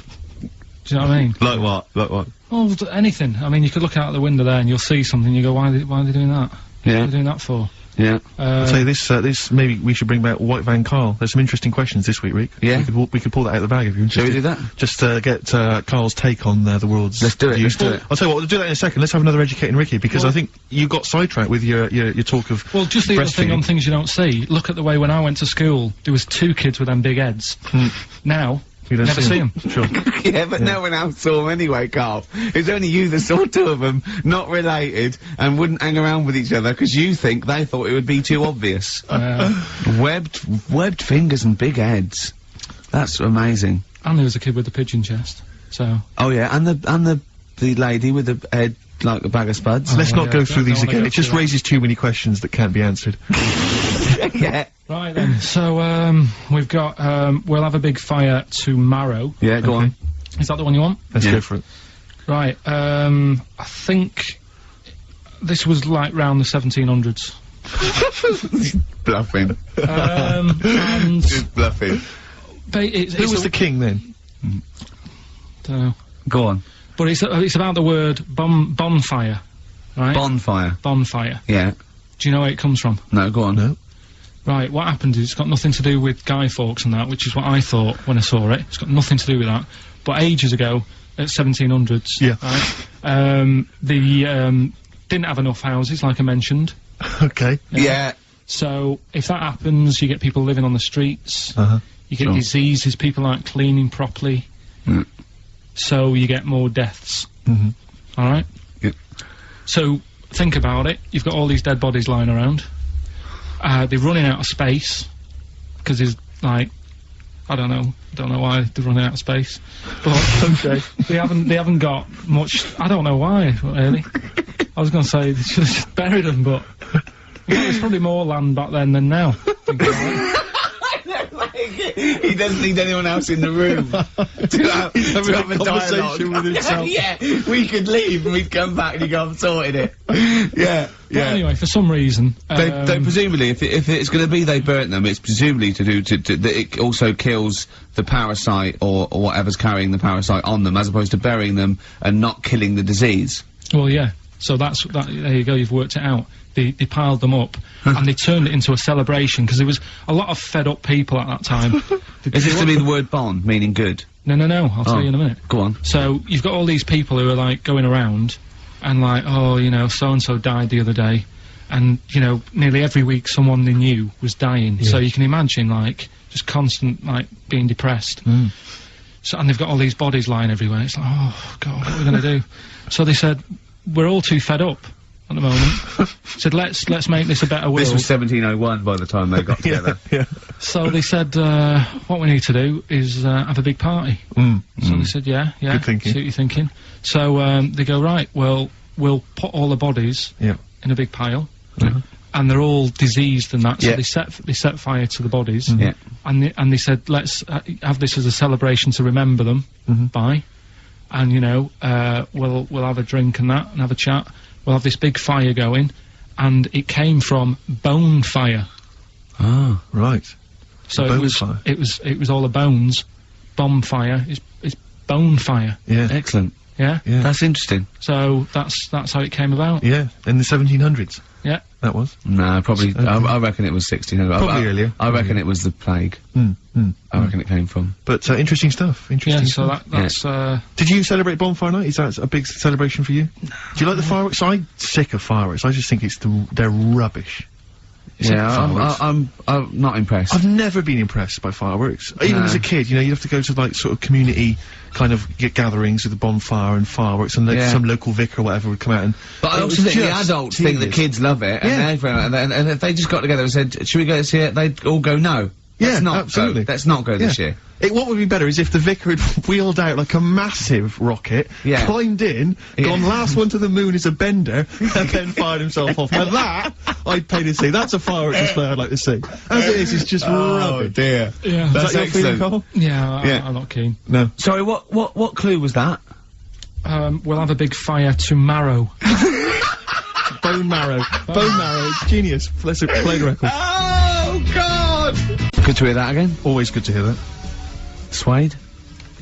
Do you know what I mean? Like what? Like what? Well, anything. I mean, you could look out the window there and you'll see something, you go, why are they doing that? Yeah. What are they doing that for? Yeah. I'll tell you this, maybe we should bring back White Van Carl. There's some interesting questions this week, Rick. Yeah. We could pull that out of the bag if you're Shall interested. we do that? Just get Carl's take on the world's Let's do it, views. let's do it. I'll tell you what, we'll do that in a second. Let's have another Educating Ricky, because I think you got sidetracked with your talk of Well, just the other thing breastfeeding. on things you don't see. Look at the way when I went to school, there was 2 kids with them big heads. Now, You don't never see them. Sure. Yeah, but no one else saw them anyway, Carl. It's only you that saw 2 of them, not related, and wouldn't hang around with each other because you think they thought it would be too obvious. Webbed fingers and big heads. That's amazing. And there was a kid with a pigeon chest. So, Oh yeah, and the lady with the head like a bag of spuds. Let's not yeah, go through don't these wanna again. go It just through that. raises too many questions that can't be answered. Yeah. right then. So, we've got, we'll have a big fire tomorrow. Yeah, go Okay. on. Is that the one you want? Let's Yeah. go for it. Right, I think this was like round the 1700s. Bluffing. And Just bluffing. Who was the king then? dunno. Go on. But it's about the word bonfire, right? Bonfire. Bonfire. Yeah. Do you know where it comes from? No, go on. No. Right, what happened is it's got nothing to do with Guy Fawkes and that, which is what I thought when I saw it. It's got nothing to do with that. But ages ago, at 1700s, Yeah. right, didn't have enough houses, like I mentioned. Okay. Yeah. So, if that happens, you get people living on the streets, Uh-huh. you get Sure. diseases, people aren't cleaning properly, Mm. so you get more deaths. Mhm. Alright? Yep. So, think about it. You've got all these dead bodies lying around. They're running out of space, because there's, like, I don't know why they're running out of space. But, okay. They haven't got much, I don't know why, really. I was gonna say, they should have just buried them, but... Well, there's probably more land back then than now. Think about it. He doesn't need anyone else in the room to have a conversation with himself. Yeah, we could leave and we'd come back and he'd go, I've sorted it. Yeah, But anyway, for some reason, They presumably, if it's going to be they burnt them, it's presumably to that it also kills the parasite or whatever's carrying the parasite on them, as opposed to burying them and not killing the disease. well, yeah. So there you go. You've worked it out. They piled them up and they turned it into a celebration because there was a lot of fed up people at that time. Is this to be the word bon, meaning good? No. I'll tell you in a minute. Go on. So you've got all these people who are like going around and like, oh, you know, so and so died the other day, and you know, nearly every week someone they knew was dying. Yeah. So you can imagine like just constant like being depressed. So and they've got all these bodies lying everywhere. It's like, oh god, what are we gonna do? So they said, we're all too fed up at the moment. Said let's make this a better world. This was 1701 by the time they got together. Yeah. So they said, what we need to do is have a big party. So they said, yeah, Good thinking. see what you're thinking. So they go, right, well, we'll put all the bodies Yeah. in a big pile, and they're all diseased and that. So Yeah. they set fire to the bodies, Yeah. and they said, let's have this as a celebration to remember them by, and you know, we'll have a drink and that, and have a chat. We'll have this big fire going, and it came from bone fire. Ah. Right. So Bone it was fire. it was all the bones. Bonfire is bone fire. Yeah. Excellent. Yeah. Yeah. That's interesting. So that's how it came about. Yeah. In the 1700s. Yeah. That was. No, probably. I reckon it was 1600. Probably earlier. I reckon it was the plague. I reckon it came from. But interesting stuff. Interesting. Yeah. So stuff. that's Did you celebrate Bonfire Night? Is that a big celebration for you? Do you like the fireworks? I'm sick of fireworks. I just think they're rubbish. Yeah, I'm not impressed. I've never been impressed by fireworks. Even No. as a kid, you know, you'd have to go to like sort of community kind of gatherings with a bonfire and fireworks, and like, Yeah. some local vicar or whatever would come out and. But I it also was think the just adults think the tedious. kids love it, Yeah. and if they just got together and said, should we go this year? They'd all go, no. Yeah, Let's not absolutely. Go. Let's not go this year. What would be better is if the vicar had wheeled out like a massive rocket, Yeah. climbed in, gone last one to the moon is a bender, and then fired himself off. Now that, I'd pay to see. That's a fireworks display I'd like to see. As it is, it's just rubbish. dear. yeah. Is That's that your feeling, excellent. Carl? yeah. Yeah. I'm not keen. No. Sorry, what clue was that? We'll have a big fire tomorrow. Bone marrow. Bone marrow. Genius. Let's play the record. Oh, God! Good to hear that again. Always good to hear that. Suede.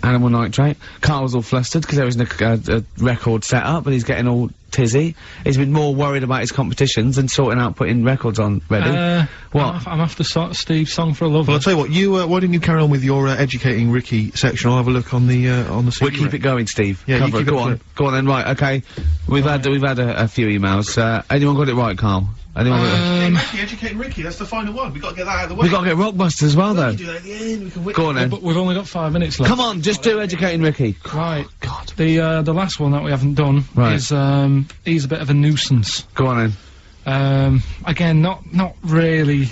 Animal nitrate. Carl's all flustered because there isn't a record set up and he's getting all tizzy. He's been more worried about his competitions than sorting out putting records on ready. What? I'm after Steve's Song for a Lover. Well, I'll tell you what, why don't you carry on with your, educating Ricky section? I'll have a look on the We'll CD keep rack. it going, Steve. Yeah, you Cover keep it. it Go on. up. Go on then, right, okay. We've had a few emails. Anyone got it right, Carl? Anyone got it? Ricky, educating Ricky, that's the final one. We've got to get that out of the way. We've got to get Rockbusters as well, though. do that at the end, we can Go on then. But we've only got 5 minutes left. Come on, just do Educating Ricky. Right. God. The last one that we haven't done Right. is he's a bit of a nuisance. Go on then. Again, not really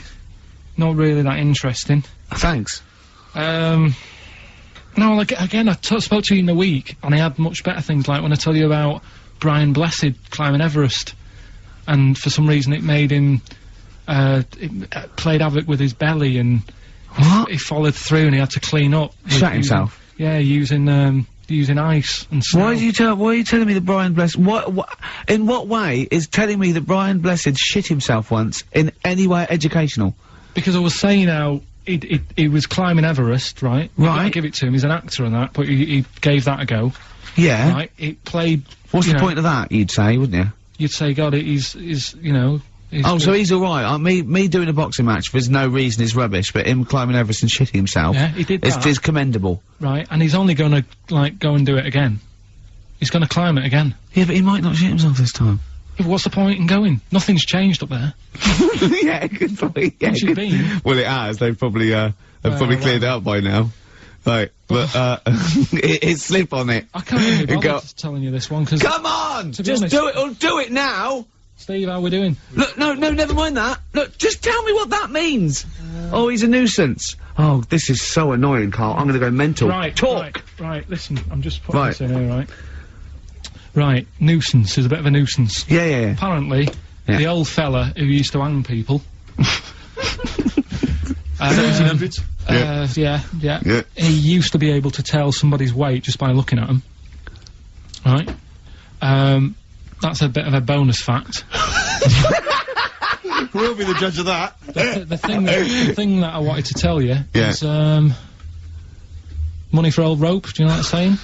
that interesting. Thanks. No, like, again, I spoke to you in the week, and I had much better things, like when I tell you about Brian Blessed climbing Everest, and for some reason it made him, it played havoc with his belly, and What? he followed through, and he had to clean up. with Shut using- himself? Yeah, using ice and snow. Why are you telling me that Brian Blessed, in what way is telling me that Brian Blessed shit himself once in any way educational? Because I was saying how he was climbing Everest, right? You gotta Right. give it to him, he's an actor and that, but he gave that a go, Yeah. right? It played, What's you the know, point of that, you'd say, wouldn't you? you'd say, God, he's, you know... Oh, so he's alright. Me doing a boxing match for no reason is rubbish, but him climbing Everest and shitting himself Yeah, he did that. is commendable. Right, and he's only gonna, like, go and do it again. He's gonna climb it again. Yeah, but he might not shit himself this time. Yeah, what's the point in going? Nothing's changed up there. Yeah, good point. Yeah, Once you've been. Well, it has. They've probably cleared it up by now. Right, but it slip on it. I can't even be Go- bothered telling you this one, because... Come on! To be Just honest- do it, or do it now! Steve, how we doing? Look, no, never mind that. Look, just tell me what that means. Oh, he's a nuisance. Oh, this is so annoying, Carl. I'm gonna go mental. Right, Talk! right, listen, I'm just putting Right. this in here, right? Right, nuisance is a bit of a nuisance. Yeah. Apparently, Yeah. the old fella who used to hang people... 1700s? Yeah. Yeah. He used to be able to tell somebody's weight just by looking at them. Right? That's a bit of a bonus fact. We'll be the judge of that. The thing that I wanted to tell you Yeah. is, money for old rope, do you know that saying?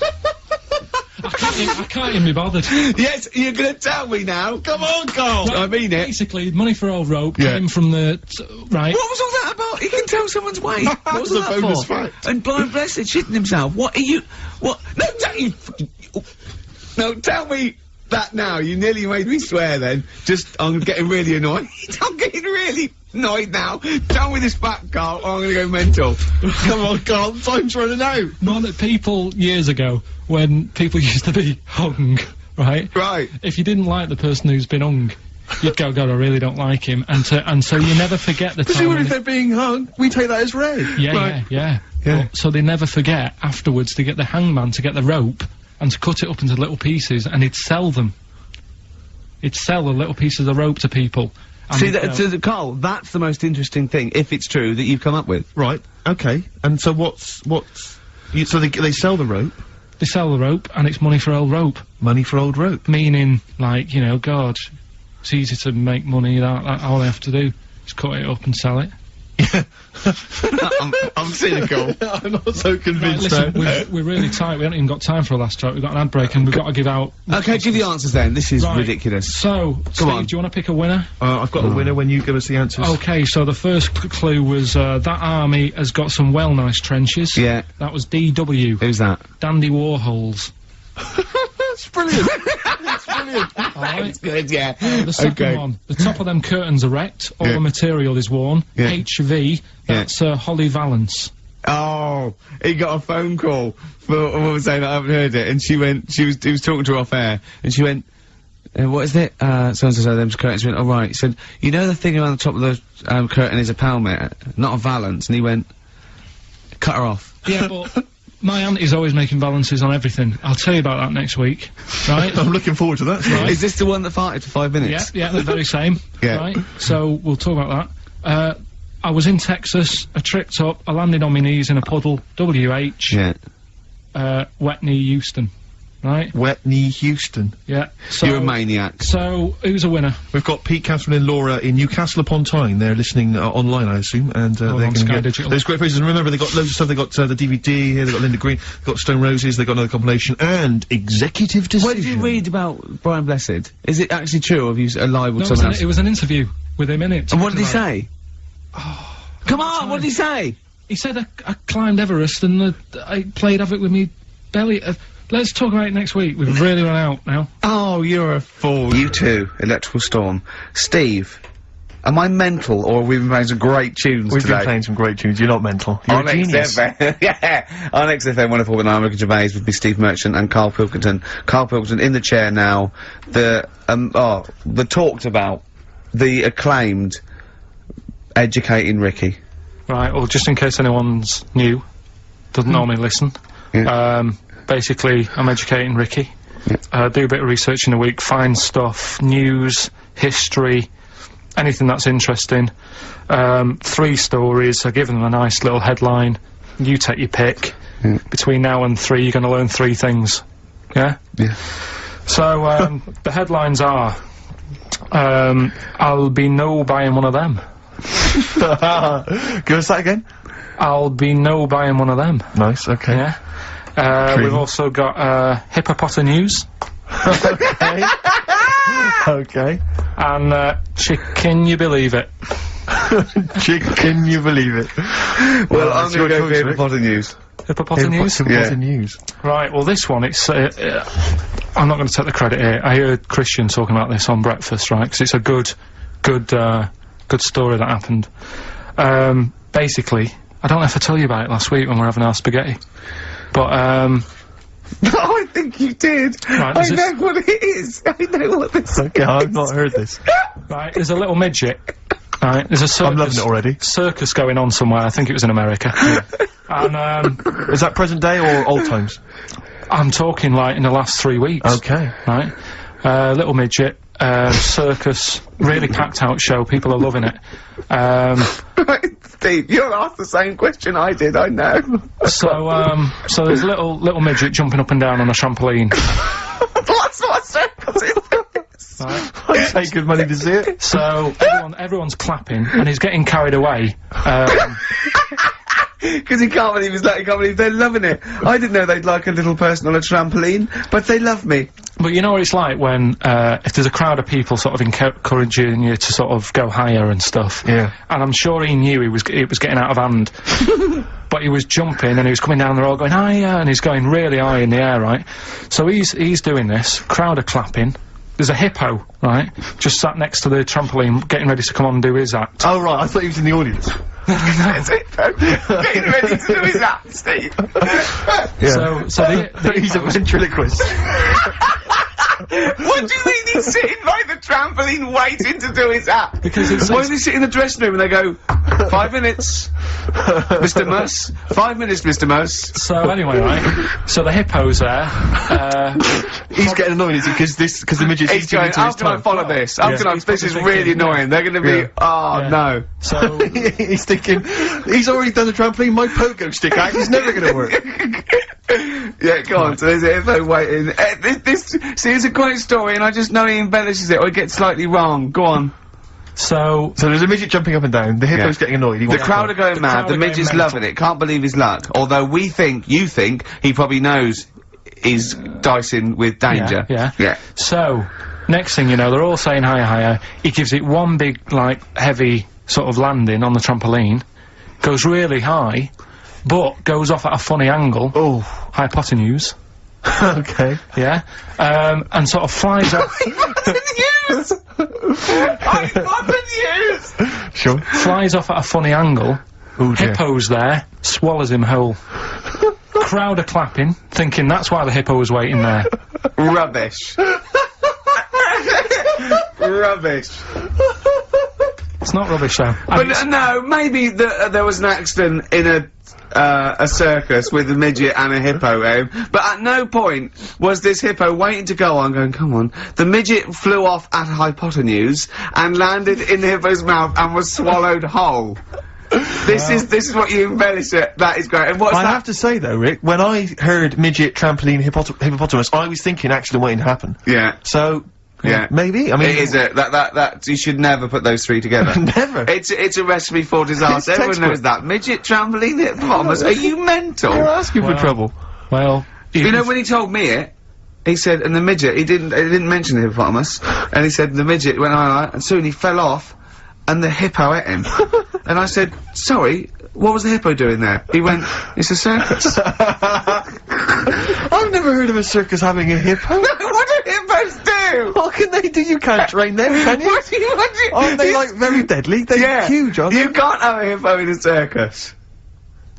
I can't even be bothered. Yes, you're gonna tell me now. Come on, Carl. I mean it. Basically, money for old rope Yeah. came from the, right? What was all that about? He can tell someone's weight. What was It's a all that bonus for? fact. And blind blessed shitting himself. What are you? What? No, don't you? No, tell me that now. You nearly made me swear then. I'm getting really annoyed. I'm getting really annoyed now. Tell me this fact, Carl, or I'm gonna go mental. Come on, Carl, time's running out. Not that people, years ago, when people used to be hung, right? Right. If you didn't like the person who's been hung, you'd go, God, I really don't like him. And so you never forget the time. Presumably when if they're being hung, we take that as read. Yeah. Yeah. Well, so they never forget afterwards to get the hangman to get the rope and to cut it up into little pieces, and he'd sell them. He'd sell the little pieces of rope to people. And See, he'd go, Carl, that's the most interesting thing, if it's true, that you've come up with. Right, okay. And so so they sell the rope, they sell the rope, and it's money for old rope. money for old rope. Meaning, like, you know, God, it's easy to make money, that all they have to do is cut it up and sell it. I'm cynical. I'm not so Right, convinced listen, now. we're really tight, we haven't even got time for a last joke, we've got an ad break and we've got to give out... Okay, give the answers then. This is Right. ridiculous. So, Steve, on. do you want to pick a winner? I've got a winner when you give us the answers. Okay, so the first clue was, that army has got some well nice trenches. Yeah. That was DW, Who's that? Dandy Warhols. That's brilliant. That's brilliant. Alright? Good, yeah. The second one, the top of them curtains are wrecked, all the material is worn. Yeah. HV, that's Holly Valance. Oh, he got a phone call for a woman saying I haven't heard it, and he was talking to her off air, and she went, What is it? So-and-so said them's curtains. He went, oh right. He said, you know the thing around the top of the curtain is a palmet, not a valance. And he went, cut her off. Yeah, but my auntie's always making balances on everything. I'll tell you about that next week, right? I'm looking forward to that. Right. Is this the one that farted for 5 minutes? Yeah, the very same. Yeah. Right? So, we'll talk about that. I was in Texas, I tripped up, I landed on my knees in a puddle, WH, Yeah. wet knee Houston. Right? Wet knee Houston. Yeah. So, You're a maniac. so, who's a winner? We've got Pete, Catherine and Laura in Newcastle upon Tyne. They're listening online, I assume, and they're on going to Sky get Digital. those great phrases. And remember, they got loads of stuff. They got the DVD here. They got Linda Green. They got Stone Roses. They got another compilation and executive decision. What did you read about Brian Blessed? Is it actually true, or have you lied with No, someone else? it was an interview with him in it. And what did he talking about- say? Come on, what did he say? He said I climbed Everest and I played havoc with me belly. Let's talk about it next week. We've really run out now. Oh, you're a fool. You too, Electrical Storm. Steve, am I mental, or have we been playing some great tunes We've today? been playing some great tunes. You're not mental. You're On a genius. XFM, yeah. On XFM 104.9, Ricky Gervais with me, Steve Merchant and Karl Pilkington. Karl Pilkington in the chair now. The talked about, the acclaimed, educating Ricky. Right. Well, just in case anyone's new, doesn't normally listen. Yeah. Basically, I'm educating Ricky. Do a bit of research in a week, find stuff, news, history, anything that's interesting. 3 stories. I give them a nice little headline. You take your pick. Between now and 3, you're going to learn 3 things. Yeah? Yeah. So, the headlines are, I'll be no buying one of them. Give us that again. I'll be no buying one of them. Nice. Okay. Yeah? We've also got, Hippopotamus News. Okay. Okay. And, Can you believe it? Can you believe it? Well, I'm that's going to your go for choice, Rick. Hippopotamus News. Hippopotamus News? Hippopotamus News. Right, well this one, it's, I'm not going to take the credit here. I heard Christian talking about this on breakfast, right, because it's a good story that happened. Basically, I don't know if I told you about it last week when we were having our spaghetti, but, Oh, I think you did. Right, I is this- know what it is. I know what this Okay, I've not heard this. right, there's a little midget, right, there's a circus. I'm loving it already. Circus going on somewhere, I think it was in America. And, Is that present day or old times? I'm talking like in the last 3 weeks. Okay. Right? Little midget, circus, really packed out show, people are loving it. Steve, you'll ask the same question I did, I know. So there's a little midget jumping up and down on a trampoline. What sort of circus is this? I'd pay good money to see it. So everyone's clapping, and he's getting carried away. Because he can't believe he can't believe they're loving it. I didn't know they'd like a little person on a trampoline, but they love me. But you know what it's like when, if there's a crowd of people sort of encouraging you to sort of go higher and stuff. Yeah. And I'm sure he knew it was getting out of hand. But he was jumping and he was coming down, they're all going higher, and he's going really high in the air, right? So he's doing this, crowd are clapping. There's a hippo, right? Just sat next to the trampoline, getting ready to come on and do his act. Oh, right, I thought he was in the audience. That's it, getting ready to do his act, Steve. Yeah. So he's a ventriloquist. What do you mean he's sitting by the trampoline waiting to do his act? Because it's Why does he sit in the dressing room and they go, 5 minutes, Mr. Mus, 5 minutes, Mr. Mus. So anyway, right? So the hippo's there. He's getting annoyed, is he? Because the midget's He's going, how can I follow this? How can I, this is really annoying. They're gonna be, oh no. So he's thinking, he's already done the trampoline, my pogo stick act is never gonna work. Yeah, go on, so there's a hippo waiting. See, it's a great story and I just know he embellishes it or he gets slightly wrong. Go on. So there's a midget jumping up and down, the hippo's getting annoyed. The crowd are going mad, the midget's loving it, can't believe his luck. Although you think, he probably knows he's dicing with danger. Yeah. So, next thing you know, they're all saying higher, higher. He gives it one big, like, heavy sort of landing on the trampoline, goes really high, but goes off at a funny angle. Oh. Hypotenuse. Okay. Yeah. And sort of flies up. Hypotenuse! Sure. Flies off at a funny angle. Ooh, dear. Hippo's there, swallows him whole. Crowd are clapping, thinking that's why the hippo was waiting there. Rubbish. Rubbish. It's not rubbish though. But no, maybe there was an accident in a circus with a midget and a hippo, but at no point was this hippo waiting to go on, going, come on. The midget flew off at hypotenuse and landed in the hippo's mouth and was swallowed whole. This is what you embellish it. That is great. And what's that? I have to say though, Rick, when I heard midget, trampoline, hippopotamus, I was thinking accident waiting to happen. Yeah. So. Yeah. Maybe? I mean... It is that, you should never put those three together. Never. It's a recipe for disaster. It's Everyone knows that. Midget, trampoline, hippopotamus. Are you mental? You're asking for trouble. Well... You know, when he told me it, he said, and the midget, he didn't mention the hippopotamus, and he said the midget went alright, and soon he fell off, and the hippo ate him. And I said, sorry, what was the hippo doing there? He went, it's a circus. I've never heard of a circus having a hippo. What do hippos do? What can they do? You can't train them, can you? What do you want to... Aren't they, like, very deadly? They're huge, aren't they? You can't have a hippo in a circus.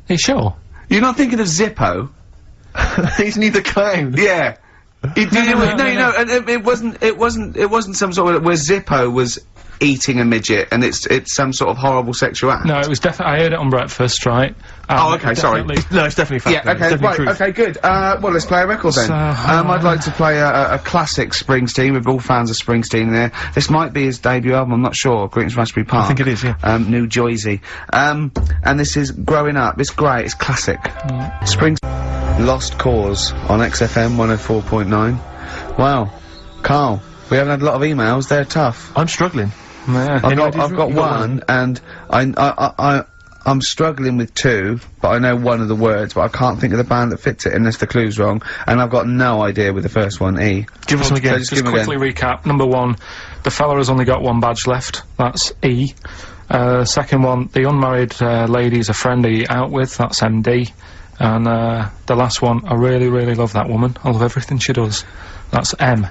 Are you sure? You're not thinking of Zippo? He's neither clown. Yeah. No, and it wasn't some sort of where Zippo was eating a midget and it's some sort of horrible sexual act. No, it was definitely, I heard it on breakfast, right? Oh, okay, sorry. No, it's definitely fact. Yeah, okay, right, truth. okay, good. Well, let's play a record then. So, I'd like to play a classic Springsteen. We're all fans of Springsteen there. This might be his debut album, I'm not sure. Greetings from Ashbury Park. I think it is, yeah. New Jersey. And this is Growing Up. It's great, it's classic. Springsteen. Lost Cause on XFM 104.9. Wow. Carl, we haven't had a lot of emails, they're tough. I'm struggling. Yeah. I've got one, and I'm struggling with two, but I know one of the words, but I can't think of the band that fits it unless the clue's wrong, and I've got no idea with the first one, E. Give us them again. Just quickly recap. Number one, the fella has only got one badge left. That's E. Second one, the unmarried lady is a friend he out with. That's MD. And the last one, I really, really love that woman. I love everything she does. That's M.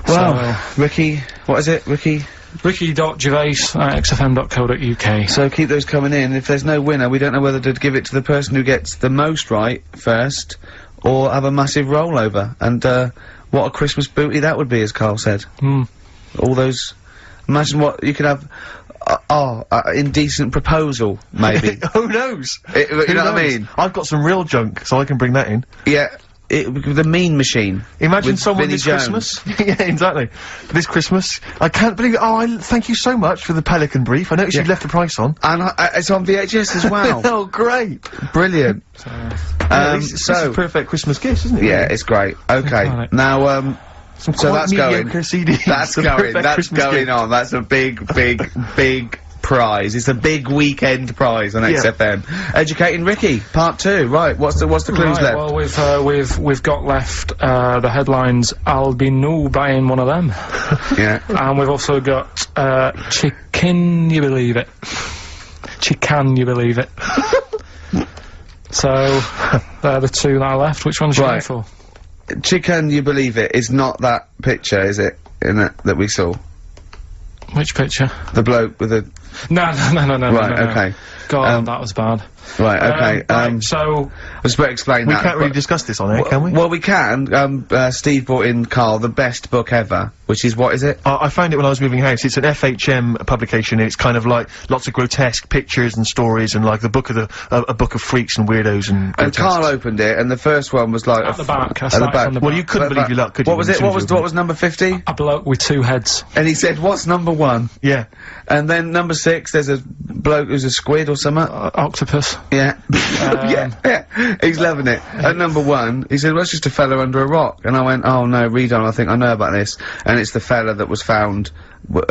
Well, Ricky, what is it, Ricky? Ricky.Gervais@xfm.co.uk. So keep those coming in. If there's no winner, we don't know whether to give it to the person who gets the most right first, or have a massive rollover. And what a Christmas booty that would be, as Carl said. All those. Imagine what you could have. Indecent proposal, maybe. Who knows? You know what I mean? I've got some real junk, so I can bring that in. Yeah. the Mean Machine. Imagine with someone Vinnie this Jones. Christmas. Yeah, exactly. This Christmas. I can't believe it. Oh, thank you so much for the Pelican brief. I noticed you left a price on. And it's on VHS as well. Oh, great. Brilliant. This is a perfect Christmas gift, isn't it? Yeah, it's great. Okay, Iconic. now, so that's going. CDs. That's The going. perfect That's Christmas going gift. on. That's a big, big, big prize. It's a big weekend prize on Yeah. XFM. Educating Ricky, part 2. Right. What's the clues Right, left? well, we've got left the headlines. I'll be new buying one of them, Yeah. and we've also got chicken. You believe it? Chicken. You believe it? So they're the 2 that are left. Which one's you going Right. for? Chicken, you believe it, is not that picture, is it? In it that we saw. Which picture? The bloke with the. No. Right. No, no. Okay. God, that was bad. Right. Okay. Right, so I was about to explain We that. can't really but- discuss this on air, can we? Well, we can. Steve brought in Carl, the best book ever, which is, what is it? I found it when I was moving house. It's an FHM publication, and it's kind of like lots of grotesque pictures and stories, and like the book of a book of freaks and weirdos and. And grotesques. Carl opened it, and the first one was like at the back. I at the started back. from the Well, back. you couldn't believe your luck, could you? What was as it? soon What as was you what was number 50? A bloke with 2 heads. And he said, "What's number 1?" Yeah. And then number 6, there's a bloke who's a squid or something. Octopus. Yeah. yeah. He's loving it. At number 1, he said, "Well, it's just a fella under a rock." And I went, "Oh no, read on. I think I know about this." And it's the fella that was found.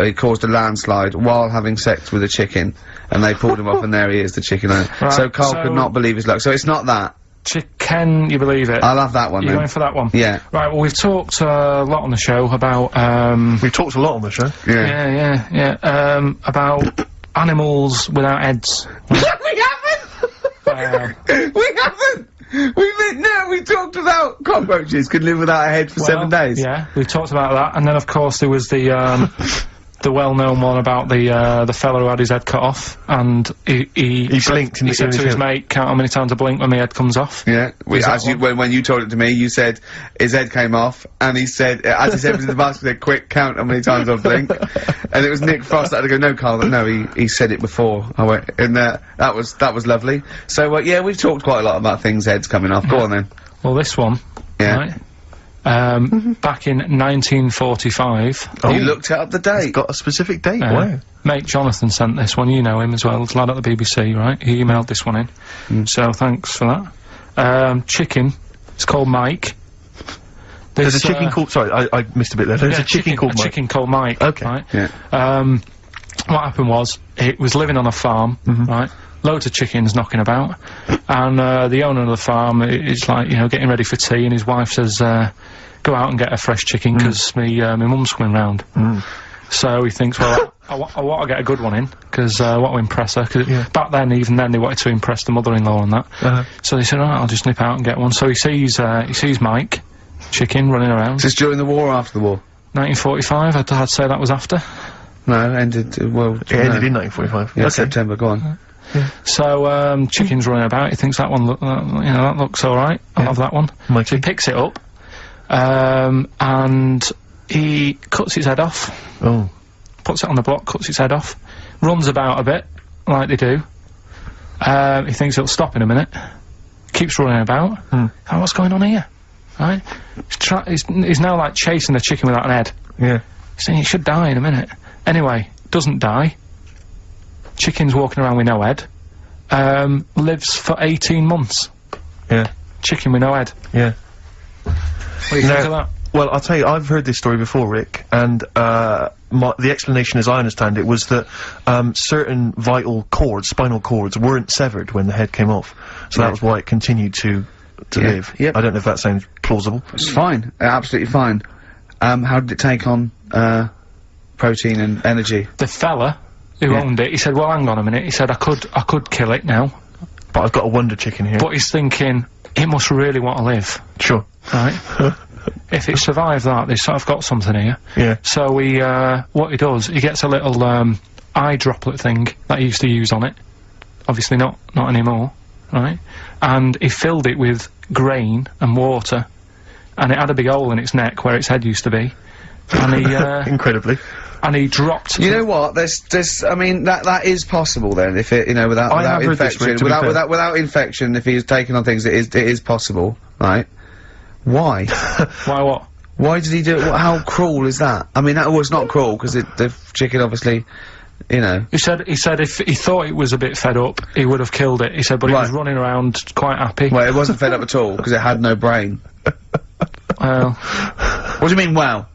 He caused a landslide while having sex with a chicken, and they pulled him off, and there he is, the chicken owner. Right, So Carl so- could not believe his luck. So it's not that. Chicken. You believe it? I'll have that one You're then. going for that one? Yeah. Right, well, we've talked a lot on the show about, We've talked a lot on the show. Yeah. about animals without heads. we haven't! We haven't! We talked about cockroaches could live without a head for 7 days. Yeah, we talked about that, and then of course there was the the well-known one about the fella who had his head cut off, and he blinked and he said his to his head. mate, "Count how many times I blink when my head comes off." Yeah, Is that when you told it to me, you said his head came off, and he said, as he said to the basket, he said, "Quick, count how many times I've blinked." And it was Nick Frost that had to go, "No, Carl, no, he said it before." I went, and that was lovely. So yeah, we've talked quite a lot about things heads coming off. Go on then. Well, this one, Yeah. right? Back in 1945, You looked it up the date. Got a specific date. Wow. mate Jonathan sent this one. You know him as well. It's a lad at the BBC, right? He emailed this one in. So thanks for that. Chicken. It's called Mike. There's a chicken called. Sorry, I missed a bit there. There's a chicken called Mike. chicken called Mike. Okay. Right? Yeah. What happened was, it was living on a farm, right? Loads of chickens knocking about, and the owner of the farm is like, you know, getting ready for tea, and his wife says, "Go out and get a fresh chicken, 'cause me mum's coming round." So he thinks, well, I want to get a good one in, 'cause I want to impress her. 'Cause back then, even then, they wanted to impress the mother-in-law and that. So they said, "All right, I'll just nip out and get one." So he sees Mike, chicken, running around. Is this during the war or after the war? 1945. I'd say that was after. No, ended, well... It ended in 1945. Yeah, Okay. September, go on. So, chicken's running about, he thinks that one, that looks alright, I'll have that one. Mikey. So he picks it up, and he cuts its head off, Oh. puts it on the block, cuts its head off, runs about a bit, like they do. He thinks it'll stop in a minute, keeps running about. Oh, what's going on here? Right? He's now, like, chasing the chicken without an head. Yeah. He's saying it should die in a minute. Anyway, doesn't die. Chicken's walking around with no head. Lives for 18 months. Yeah. Chicken with no head. Yeah. What do you think of that? Well, I'll tell you, I've heard this story before, Rick, and the explanation, as I understand it, was that certain vital cords, spinal cords, weren't severed when the head came off, so that was why it continued to live. Yep. I don't know if that sounds plausible. It's fine, absolutely fine. How did it take on, protein and energy? The fella who owned it, he said, well, hang on a minute, he said, I could kill it now, But I've got a wonder chicken here. but he's thinking, it must really want to live, Sure. right? If it survived that, they've sort of got something here. Yeah. So he, what he does, he gets a little, eye droplet thing that he used to use on it. Obviously not anymore, right? And he filled it with grain and water, and it had a big hole in its neck where its head used to be. And he, Incredibly. and he dropped... You know what? I mean, that is possible then, if it, you know, without have heard this, infection, Rick, to be fair. without infection, if he's taking on things, it is possible, right? Why? Why what? Why did he do it? How cruel is that? I mean, that was not cruel, because the chicken obviously, you know... He said if he thought it was a bit fed up, he would have killed it. He said, but he was running around quite happy. Well, it wasn't fed up at all, because it had no brain. Well... What do you mean, wow?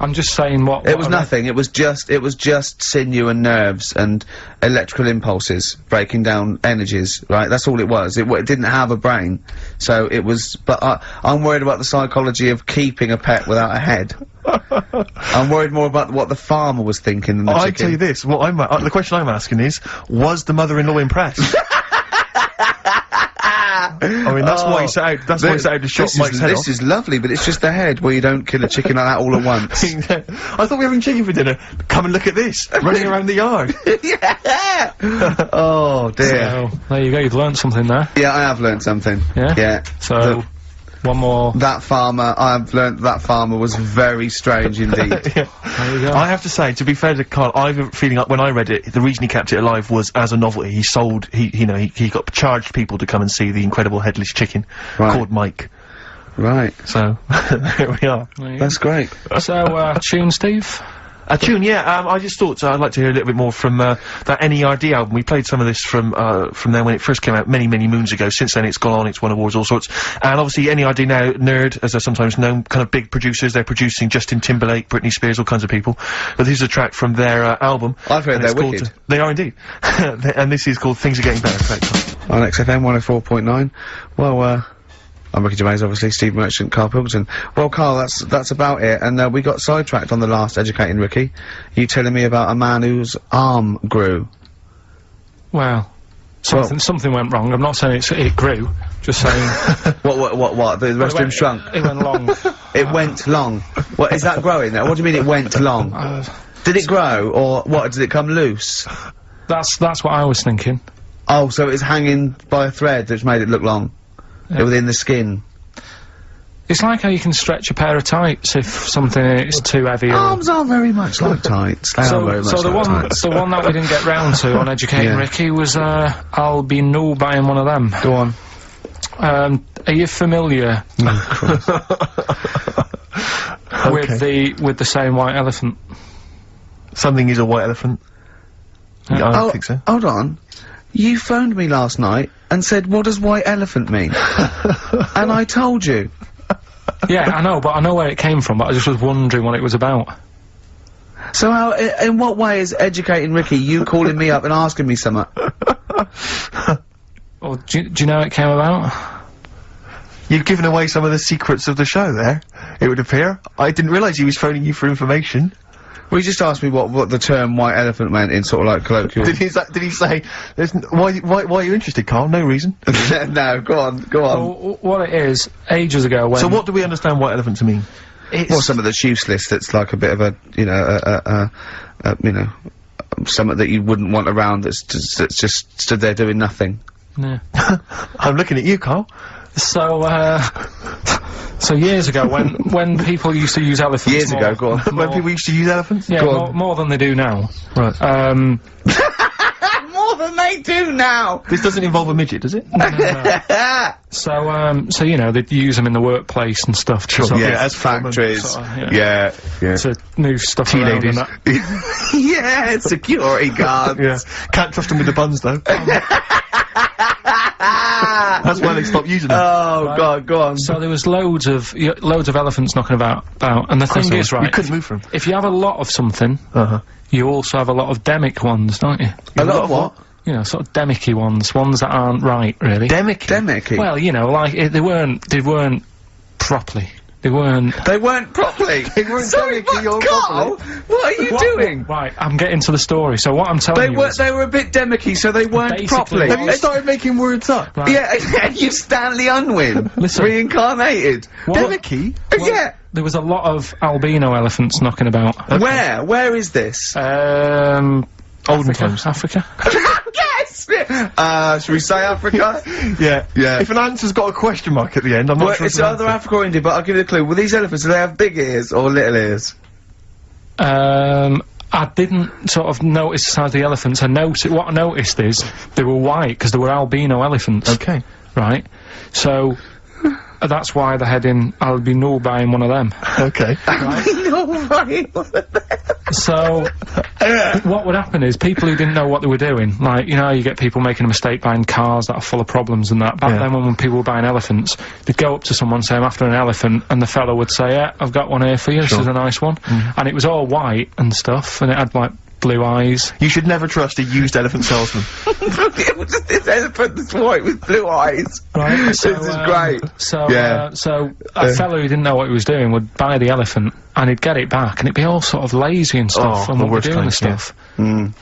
I'm just saying what... It was nothing, it was just sinew and nerves and electrical impulses breaking down energies, right? That's all it was. It didn't have a brain. So it was... But I'm worried about the psychology of keeping a pet without a head. I'm worried more about what the farmer was thinking than the chicken. I tell you this, what the question I'm asking is, was the mother-in-law impressed? I mean, that's why he set out, that's why he set out to shot Mike's head off. This is lovely, but it's just the head where you don't kill a chicken like that all at once. I thought we were having chicken for dinner. Come and look at this, running around the yard. Yeah! Oh, dear. So, there you go, you've learnt something there. Yeah, I have learnt something. Yeah? Yeah. So, one more... That farmer, I've learnt that farmer was very strange indeed. There you go. I have to say, to be fair to Carl, I have a feeling like when I read it, the reason he kept it alive was as a novelty. He got charged people to come and see the incredible headless chicken called Mike. Right. So, here we are. That's great. So, tune, Steve? A tune, yeah. I just thought I'd like to hear a little bit more from that NERD album. We played some of this from there when it first came out many moons ago. Since then, it's gone on, it's won awards, all sorts. And obviously, NERD now, Nerd, as they're sometimes known, kind of big producers. They're producing Justin Timberlake, Britney Spears, all kinds of people. But this is a track from their album. I've heard they're wicked. They are indeed. And this is called Things Are Getting Better. On XFM 104.9. Well, I'm Ricky Gervais, obviously, Steve Merchant, Karl Pilkington. Well, Karl, that's about it, and we got sidetracked on the last Educating Ricky. You telling me about a man whose arm grew. Well, something went wrong. I'm not saying it grew, just saying... What? The rest of him shrunk? It went long. It went long. What, is that growing now? What do you mean it went long? Did it grow, or what, did it come loose? That's what I was thinking. Oh, so it's hanging by a thread that's made it look long? Within the skin. It's like how you can stretch a pair of tights if something is too heavy. Arms are very much like tights. They are very much like tights. The one that we didn't get round to on Educating Ricky was, I'll be no buying one of them. Go on. Are you familiar with the saying white elephant? Something is a white elephant. I don't think so. Hold on. You phoned me last night and said, what does white elephant mean? And I told you. Yeah, I know, but I know where it came from, but I just was wondering what it was about. So how, in what way is Educating Ricky you calling me up and asking me something? Well, do you know how it came about? You've given away some of the secrets of the show there, it would appear. I didn't realise he was phoning you for information. Well, he just asked me what the term white elephant meant in sort of like colloquial... Did he say, why are you interested, Carl? No reason. No, go on. Well, what it is, ages ago when... So what do we understand white elephant to mean? Well, some of that's useless, that's like a bit of a, you know, something that you wouldn't want around that's just stood there doing nothing. Yeah. I'm looking at you, Carl. So years ago, when people used to use elephants... Years ago, go on. When people used to use elephants? Yeah, more than they do now. Right. More than they do now! This doesn't involve a midget, does it? No. So, you know, they'd use them in the workplace and stuff. Sure, as factories. Sort of, yeah. To move stuff Tea around ladies. and that. Yeah, security guards. Yeah. Can't trust them with the buns, though. That's why they stopped using them. Oh, Right. God, go on. So there was loads of elephants knocking about, and the thing is, right, you couldn't move from. if you have a lot of something, you also have a lot of demic ones, don't you? A lot of what? You know, sort of demicky ones that aren't right, really. Demicky? Well, you know, like, they weren't properly. They weren't properly. They weren't Sorry, demicky or Carl, what are you doing? Right, I'm getting to the story. So what I'm telling you is... They were a bit demicky, so they weren't Basically properly. what- Have you started making words up? Right. Yeah, you Stanley Unwin. Listen. Reincarnated. Demicky? Yeah. There was a lot of albino elephants knocking about. Where? Where is this? Olden times. Africa. Yes! Should we say Africa? Yeah. Yeah. If an answer's got a question mark at the end, I'm not Well, sure it's an either answer. Africa or India, but I'll give you a clue. Well, these elephants, do they have big ears or little ears? I didn't sort of notice the size of the elephants. What I noticed is they were white because they were albino elephants. Okay. Right. So that's why they're heading albino buying one of them. Okay. So, what would happen is people who didn't know what they were doing, like, you know, you get people making a mistake buying cars that are full of problems and that. Back then when people were buying elephants, they'd go up to someone, say, I'm after an elephant, and the fellow would say, yeah, I've got one here for you, this is a nice one. And it was all white and stuff, and it had, like, blue eyes. You should never trust a used elephant salesman. This elephant that's white with blue eyes. Right, so, this is great. So, Yeah. so a fellow who didn't know what he was doing would buy the elephant, and he'd get it back, and it'd be all sort of lazy and stuff, and the what worst we're doing and kind, stuff.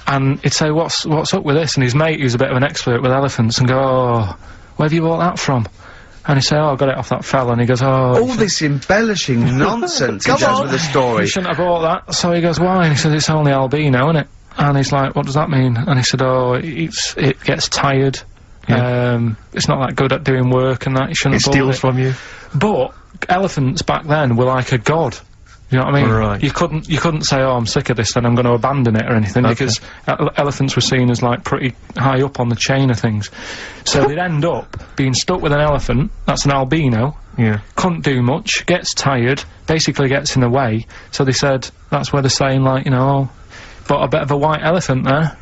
And he'd say, what's up with this? And his mate, who's a bit of an expert with elephants, and go, oh, where have you bought that from? And he say, oh, I got it off that fella, and he goes, oh... All this embellishing nonsense he does with the story. You shouldn't have bought that. So he goes, why? And he says, it's only albino, innit? And he's like, what does that mean? And he said, oh, it gets tired. It's not that good at doing work and that, you shouldn't have bought it. It steals from you. But elephants back then were like a god. You know what I mean? Right. You couldn't say, oh, I'm sick of this, then I'm going to abandon it or anything, because elephants were seen as, like, pretty high up on the chain of things. So they'd end up being stuck with an elephant, that's an albino, couldn't do much, gets tired, basically gets in the way, so they said, that's where they're saying, like, you know, but a bit of a white elephant there.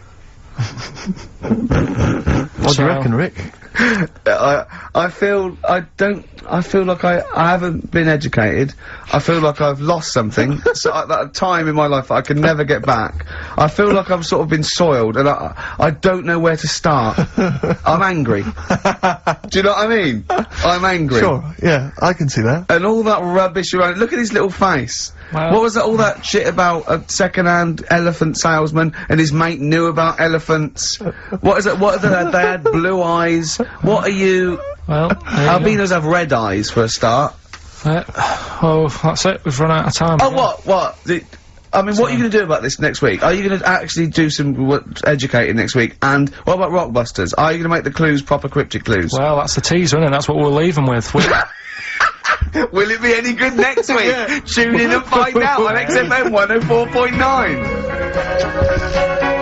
What do you reckon, Rick? I feel like I haven't been educated. I feel like I've lost something. So at that time in my life that I can never get back. I feel like I've sort of been soiled, and I don't know where to start. I'm angry. Do you know what I mean? I'm angry. Sure, yeah, I can see that. And all that rubbish around. Look at his little face. Well, What was that, all that shit about a second-hand elephant salesman and his mate knew about elephants? What is it? What are they had blue eyes. What are you? Well, Albinos have red eyes for a start. oh, that's it, we've run out of time. Oh, what? I mean, what are you going to do about this next week? Are you going to actually do some educating next week? And what about Rockbusters? Are you going to make the clues proper cryptic clues? Well, that's the teaser, isn't it? That's what we'll leave them with. Will it be any good next week? Tune in and find out on XFM 104.9.